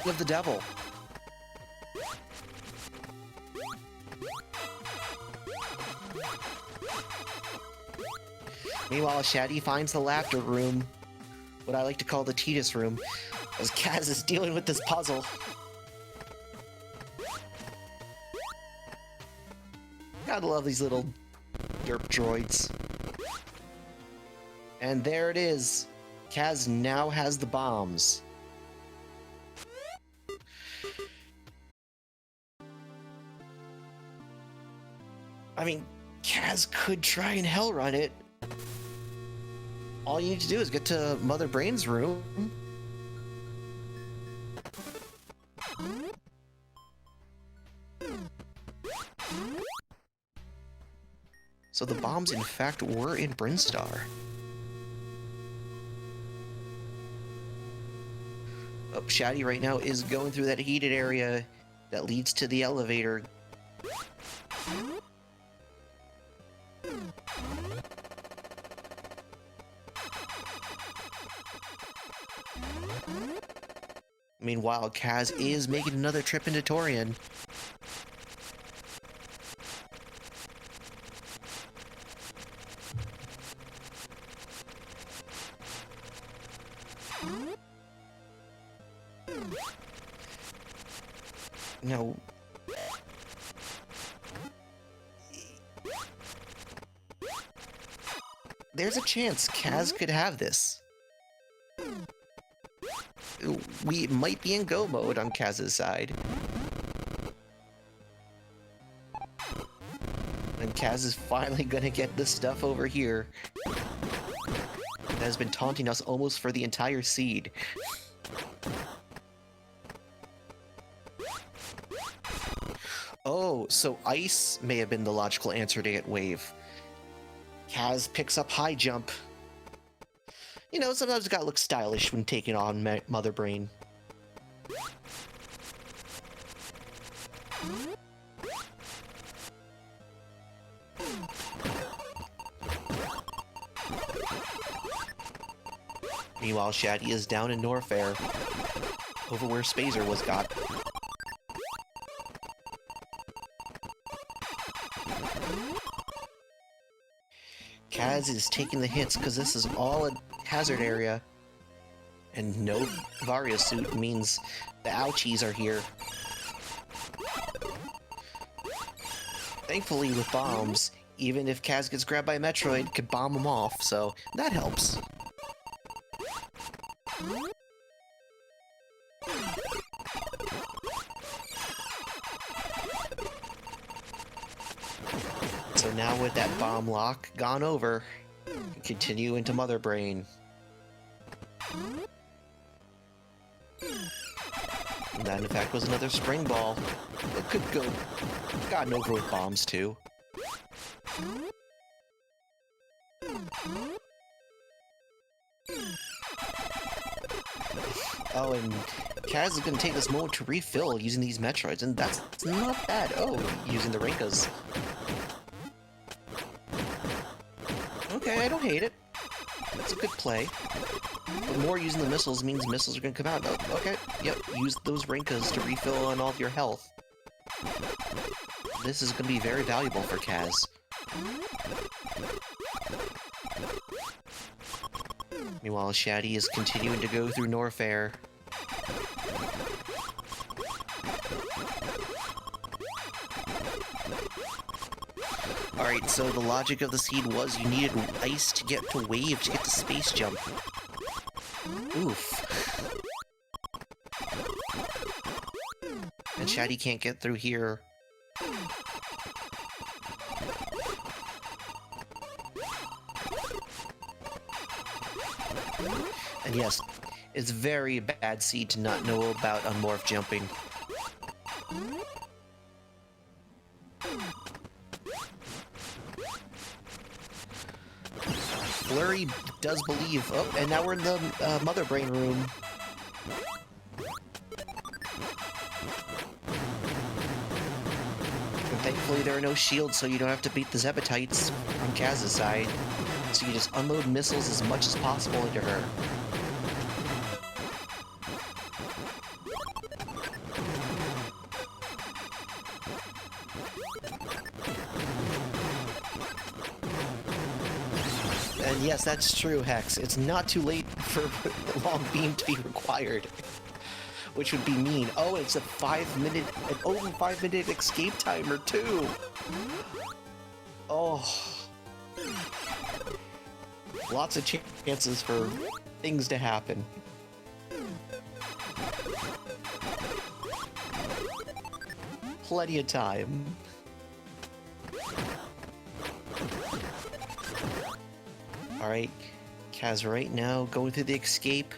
of the devil. Meanwhile, Shatty finds the laughter room, what I like to call the Tidus room, as Kaz is dealing with this puzzle. Gotta love these little derp droids. And there it is. Kaz now has the bombs. I mean, Kaz could try and hell run it. All you need to do is get to Mother Brain's room. So the bombs, in fact, were in Brinstar. Oh, Shatty right now is going through that heated area that leads to the elevator. Meanwhile, Kaz is making another trip into Torion. No. there's a chance Kaz could have this. We might be in go mode on Kaz's side. And Kaz is finally gonna get this stuff over here that has been taunting us almost for the entire seed. Oh, so ice may have been the logical answer to get wave. Kaz picks up high jump. You know, sometimes it gotta look stylish when taking on Mother Brain. Meanwhile, Shatty is down in Norfair, over where Spazer was got. Kaz is taking the hits because this is all a hazard area. And no Varia suit means the ouchies are here. Thankfully, with bombs, even if Kaz gets grabbed by a Metroid, could bomb him off, so that helps. So now with that bomb lock gone over, we continue into Mother Brain. And that in fact was another spring ball. It could go gotten over with bombs too. Oh, and Kaz is going to take this moment to refill using these Metroids, and that's not bad. Oh, using the Rinkas. Okay, I don't hate it. It's a good play. But more using the missiles means missiles are going to come out. Oh, okay, yep, use those Rinkas to refill on all of your health. This is going to be very valuable for Kaz. Meanwhile, Shatty is continuing to go through Norfair. Alright, so the logic of the seed was you needed ice to get to wave to get to space jump. Oof. And Shatty can't get through here. And yes, it's very bad seed to not know about unmorph jumping. Flurry does believe. Oh, and now we're in the Mother Brain room. And thankfully there are no shields, so you don't have to beat the Zebatites on Kaz's side. So you just unload missiles as much as possible into her. And yes, that's true, Hex. It's not too late for the long beam to be required. Which would be mean. Oh, it's an over 5 minute escape timer too! Oh. Lots of chances for things to happen. Plenty of time. Alright, Kaz right now going through the escape.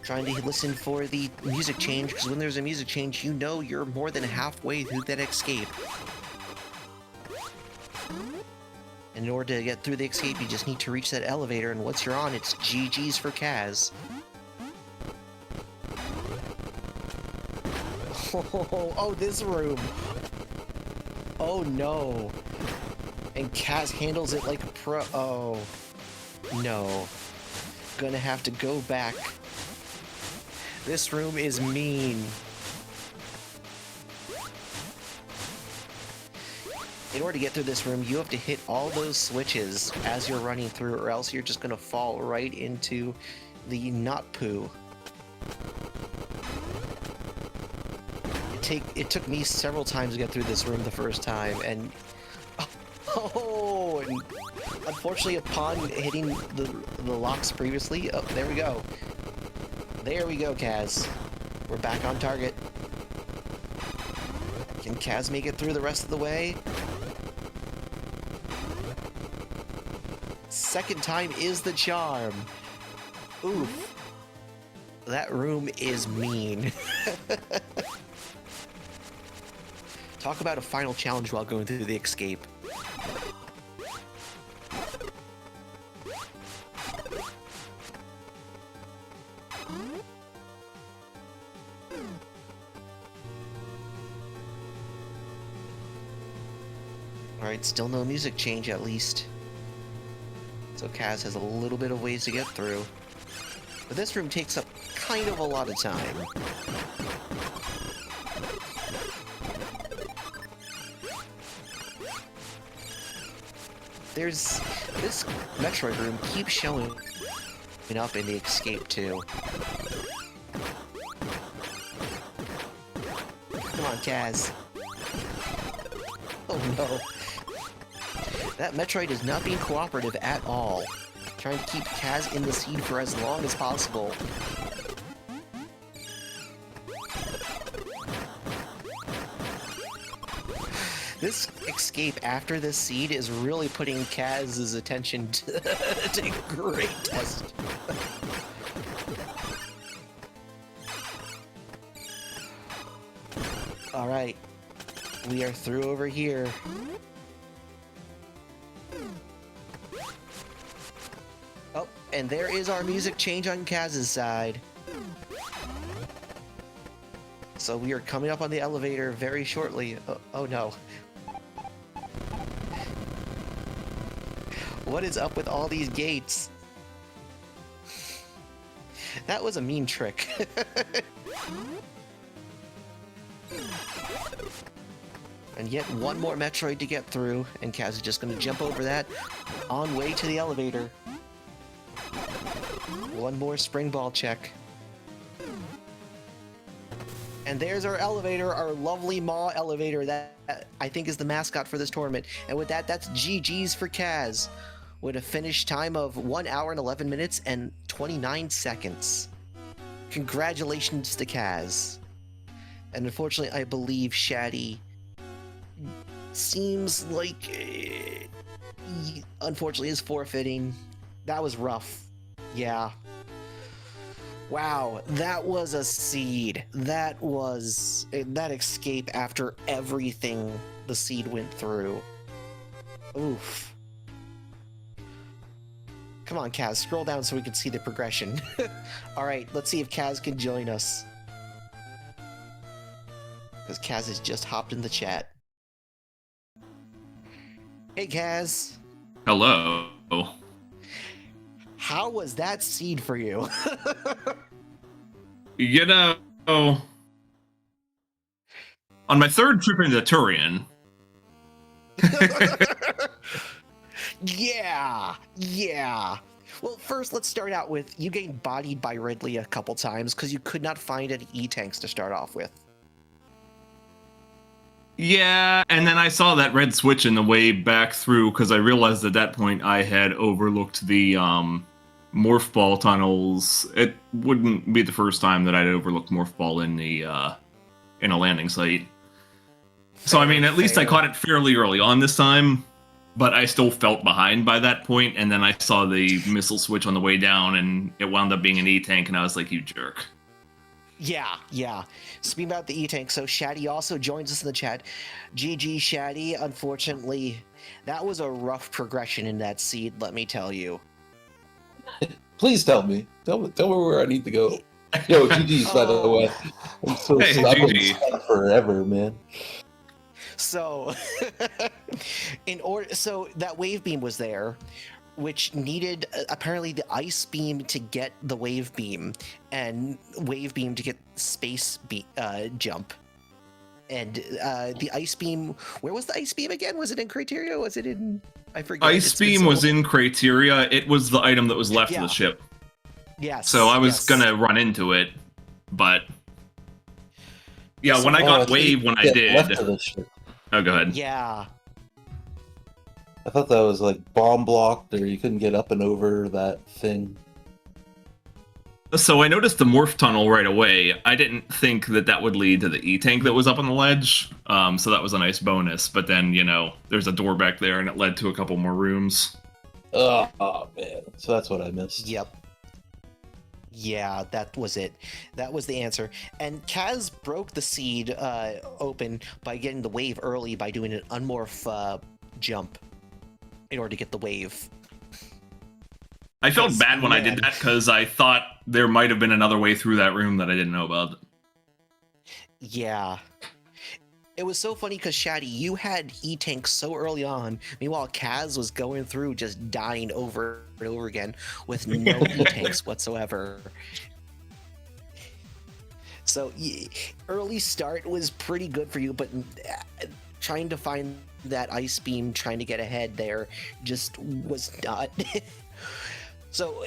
Trying to listen for the music change, because when there's a music change, you know you're more than halfway through that escape. And in order to get through the escape, you just need to reach that elevator, and once you're on, it's GG's for Kaz. Oh, this room! Oh no! And Kaz handles it like a pro. Oh, no. Gonna have to go back. This room is mean. In order to get through this room, you have to hit all those switches as you're running through, or else you're just gonna fall right into the not poo. It took me several times to get through this room the first time, and Unfortunately, upon hitting the locks previously, oh, there we go. There we go, Kaz. We're back on target. Can Kaz make it through the rest of the way? Second time is the charm. Oof. That room is mean. Talk about a final challenge while going through the escape. Alright, still no music change at least. So Kaz has a little bit of ways to get through. But this room takes up kind of a lot of time. This Metroid room keeps showing up in the escape too. Come on, Kaz. Oh no. That Metroid is not being cooperative at all. Trying to keep Kaz in the seed for as long as possible. This escape after this seed is really putting Kaz's attention to great test. Alright. We are through over here. Oh, and there is our music change on Kaz's side. So we are coming up on the elevator very shortly. Oh no. What is up with all these gates? That was a mean trick. And yet one more Metroid to get through, and Kaz is just going to jump over that on way to the elevator. One more spring ball check. And there's our elevator, our lovely Maw elevator that I think is the mascot for this tournament. And with that, that's GG's for Kaz, with a finish time of 1 hour and 11 minutes and 29 seconds. Congratulations to Kaz. And unfortunately, I believe Shatty seems like he unfortunately is forfeiting. That was rough. Yeah. Wow, that was a seed. That escape after everything the seed went through. Oof. Come on, Kaz, scroll down so we can see the progression. Alright, let's see if Kaz can join us. Because Kaz has just hopped in the chat. Hey, Kaz.
Hello.
How was that seed for you?
You know, on my third trip into Torion.
Yeah. Well, first, let's start out with you getting bodied by Ridley a couple times because you could not find any E-tanks to start off with.
Yeah, and then I saw that red switch in the way back through because I realized at that point I had overlooked the morph ball tunnels. It wouldn't be the first time that I'd overlooked morph ball in a landing site. So I mean, at least I caught it fairly early on this time, but I still felt behind by that point. And then I saw the missile switch on the way down, and it wound up being an E-tank, and I was like, "You jerk."
Yeah. Speaking about the E-tank, so Shatty also joins us in the chat. GG, Shatty. Unfortunately, that was a rough progression in that seed, let me tell you.
Please tell me. Tell me where I need to go. Yo, GG's, by the way. I'm so
Hey,
I've been
GG.
stuck forever, man.
So, so that wave beam was there, which needed apparently the ice beam to get the wave beam, and wave beam to get space jump. And the ice beam, where was the ice beam again? Was it in Criteria? Was it in? I forget.
Ice beam was in Criteria. It was the item that was left of the ship.
Yes.
So I was gonna run into it, but yeah, when I got wave, when I did.
Left of the ship.
Oh, go ahead.
Yeah.
I thought that was like bomb blocked, or you couldn't get up and over that thing.
So I noticed the morph tunnel right away. I didn't think that that would lead to the E-tank that was up on the ledge. So that was a nice bonus. But then, there's a door back there, and it led to a couple more rooms.
Oh man, so that's what I missed.
Yep. Yeah, that was it. That was the answer. And Kaz broke the seed open by getting the wave early by doing an unmorph jump in order to get the wave.
I felt bad when I did that because I thought there might have been another way through that room that I didn't know about.
Yeah. It was so funny because, Shatty, you had E-Tank so early on. Meanwhile, Kaz was going through just dying over and over again with no E-Tanks whatsoever. So, early start was pretty good for you, but trying to find that ice beam, trying to get ahead there, just was not. So,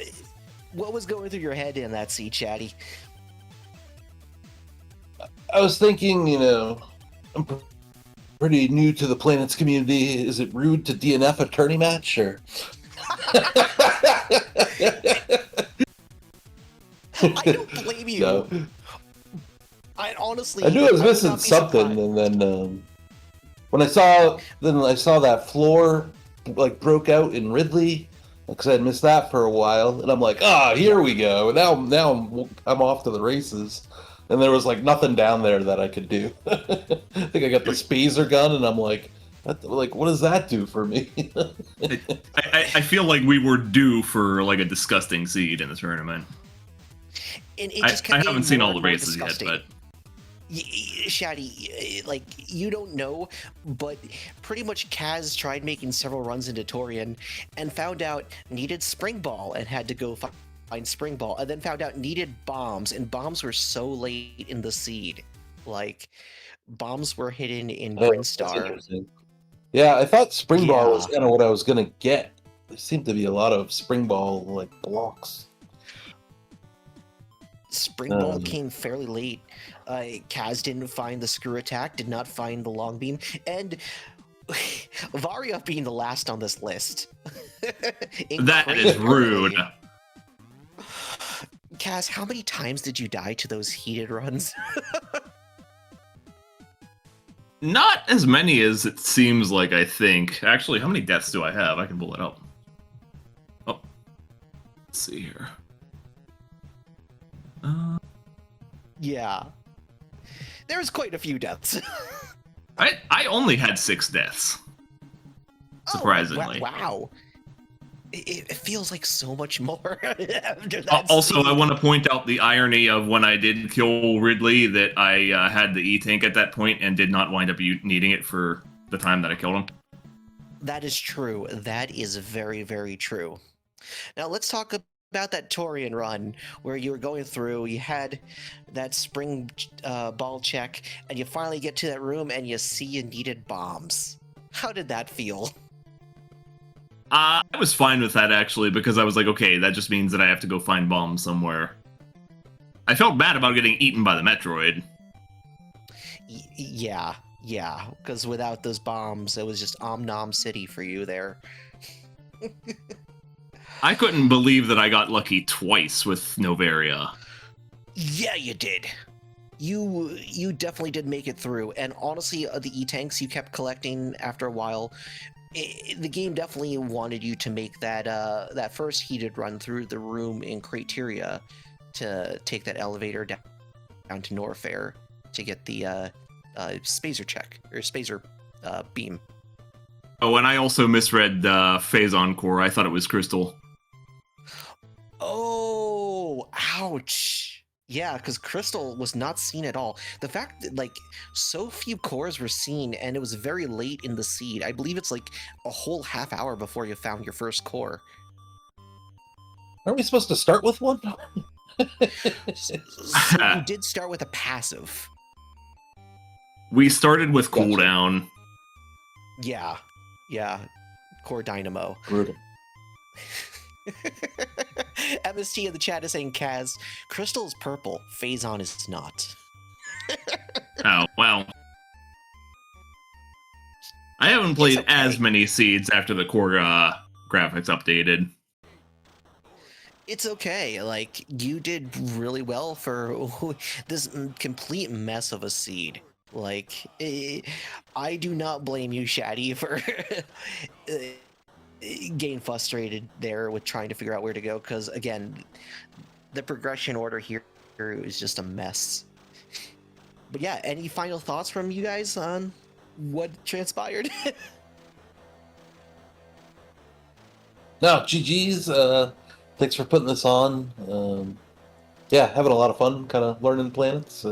what was going through your head in that seat, Chatty?
I was thinking, I'm pretty new to the Planets community. Is it rude to DNF a tourney match, or?
I don't blame you.
No.
I honestly,
I knew I was
would
missing
not be
something,
surprised.
and then when I saw that floor like broke out in Ridley, because I had missed that for a while, and I'm like, here we go. Now I'm off to the races, and there was like nothing down there that I could do. I think I got the spazer gun, and I'm like, what does that do for me?
I feel like we were due for like a disgusting seed in the tournament.
And it just
I
kept
haven't
getting
seen
more
all the
and more
races yet,
disgusting.
but
Shatty, like, you don't know, but pretty much Kaz tried making several runs into Torion and found out needed Spring Ball and had to go find Spring Ball, and then found out needed bombs, and bombs were so late in the seed. Like, bombs were hidden in
Oh, that's
Brinstar.
interesting. Yeah, I thought Spring Ball was
Yeah.
kind of what I was gonna get. There seemed to be a lot of Spring Ball like blocks.
Spring Ball came fairly late. Kaz didn't find the screw attack, did not find the long beam, and Varia being the last on this list.
that is rude.
Kaz, how many times did you die to those heated runs?
Not as many as it seems like, I think. Actually, how many deaths do I have? I can pull it up. Oh. Let's see here.
Yeah. There's quite a few deaths.
I only had 6 deaths. Surprisingly.
Oh, wow. It feels like so much more after that.
Also, I want to point out the irony of when I did kill Ridley that I had the E-Tank at that point and did not wind up needing it for the time that I killed him.
That is true. That is very, very true. Now let's talk about that Torion run where you were going through, you had that spring ball check, and you finally get to that room and you see you needed bombs. How did that feel?
I was fine with that, actually, because I was like, okay, that just means that I have to go find bombs somewhere. I felt bad about getting eaten by the Metroid.
Yeah, because without those bombs, it was just Om Nom City for you there.
I couldn't believe that I got lucky twice with Novaria.
Yeah, you did. You definitely did make it through, and honestly, the E-Tanks you kept collecting after a while, the game definitely wanted you to make that first heated run through the room in Crateria to take that elevator down to Norfair to get the spazer check, or spazer beam.
Oh, and I also misread Phase Encore. I thought it was Crystal.
Oh, ouch. Yeah, because Crystal was not seen at all. The fact that, like, so few cores were seen, and it was very late in the seed. I believe it's, like, a whole half hour before you found your first core.
Aren't we supposed to start with one?
So you did start with a passive.
We started with
Gotcha.
cooldown.
Yeah. Core Dynamo.
Brutal.
MST in the chat is saying, Kaz, Crystal is purple, Phazon is not.
Oh, well. I haven't played
okay.
as many seeds after the core graphics updated.
It's okay. Like, you did really well for this complete mess of a seed. Like, I do not blame you, Shatty, for getting frustrated there with trying to figure out where to go. Because again, the progression order here is just a mess. But yeah, any final thoughts from you guys on what transpired?
No, GG's. Thanks for putting this on. Yeah, having a lot of fun, kind of learning planets.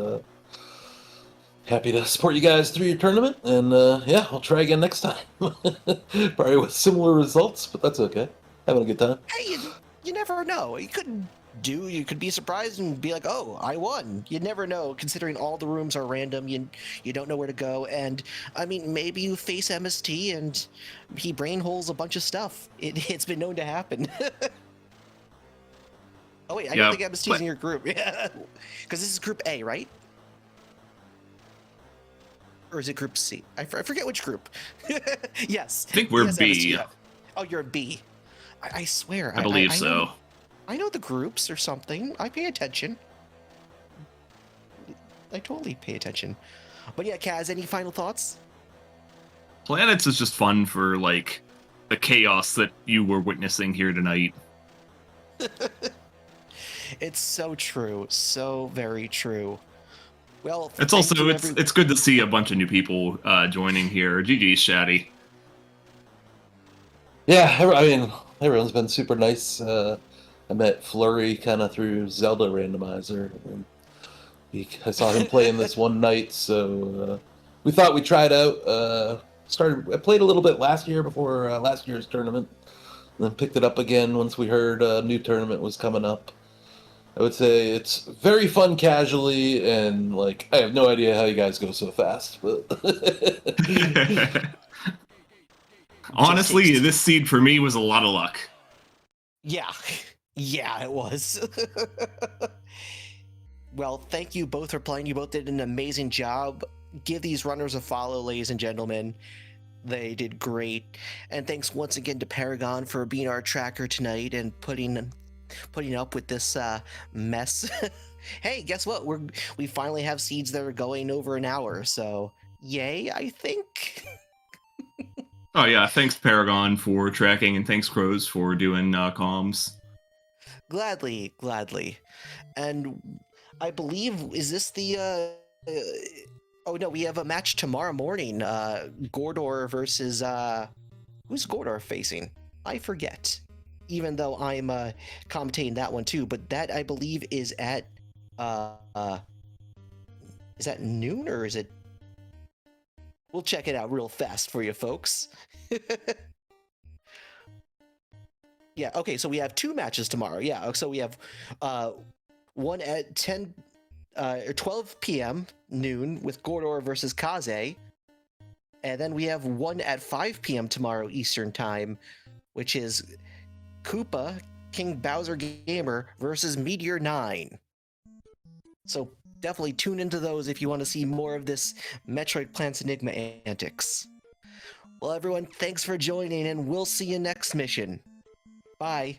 Happy to support you guys through your tournament, and yeah, I'll try again next time. Probably with similar results, but that's okay. Having a good time.
Hey, you never know. You could be surprised and be like, oh, I won. You never know, considering all the rooms are random. You don't know where to go, and I mean, maybe you face MST and he brain holes a bunch of stuff. It's been known to happen. Oh wait, I don't think MST's in your group. Yeah, because this is Group A, right? Or is it Group C? I forget which group. Yes.
I think we're
yes,
B.
MST, yeah. Oh, you're a B. I swear.
I believe
I
so.
I know the groups or something. I pay attention. I totally pay attention. But yeah, Kaz, any final thoughts?
Planets is just fun for, like, the chaos that you were witnessing here tonight.
It's so true. So very true. Well,
It's also, it's good to see a bunch of new people joining here. GG's, Shatty.
Yeah, I mean, everyone's been super nice. I met Flurry kind of through Zelda Randomizer. And I saw him playing this one night, so we thought we'd try it out. I played a little bit last year before last year's tournament, and then picked it up again once we heard a new tournament was coming up. I would say it's very fun casually, and like I have no idea how you guys go so fast. But
Honestly, this seed for me was a lot of luck.
Yeah. Yeah, it was. Well, thank you both for playing. You both did an amazing job. Give these runners a follow, ladies and gentlemen. They did great. And thanks once again to Paragon for being our tracker tonight and putting up with this mess. Hey, guess what? We finally have seeds that are going over an hour, so yay, I think.
Oh yeah, thanks Paragon for tracking, and thanks Crows for doing comms.
Gladly. And I believe, is this the oh no, we have a match tomorrow morning. Gordor versus who's Gordor facing? I forget. Even though I'm commentating that one too, but that I believe is at is that noon or is it? We'll check it out real fast for you folks. Yeah, okay, so we have two matches tomorrow. Yeah, so we have one at 12 p.m. noon with Gordor versus Kaze. And then we have one at 5 p.m. tomorrow Eastern Time, which is Koopa, King Bowser Gamer versus Meteor 9. So definitely tune into those if you want to see more of this Metroid Plants Enigma antics. Well, everyone, thanks for joining, and we'll see you next mission. Bye.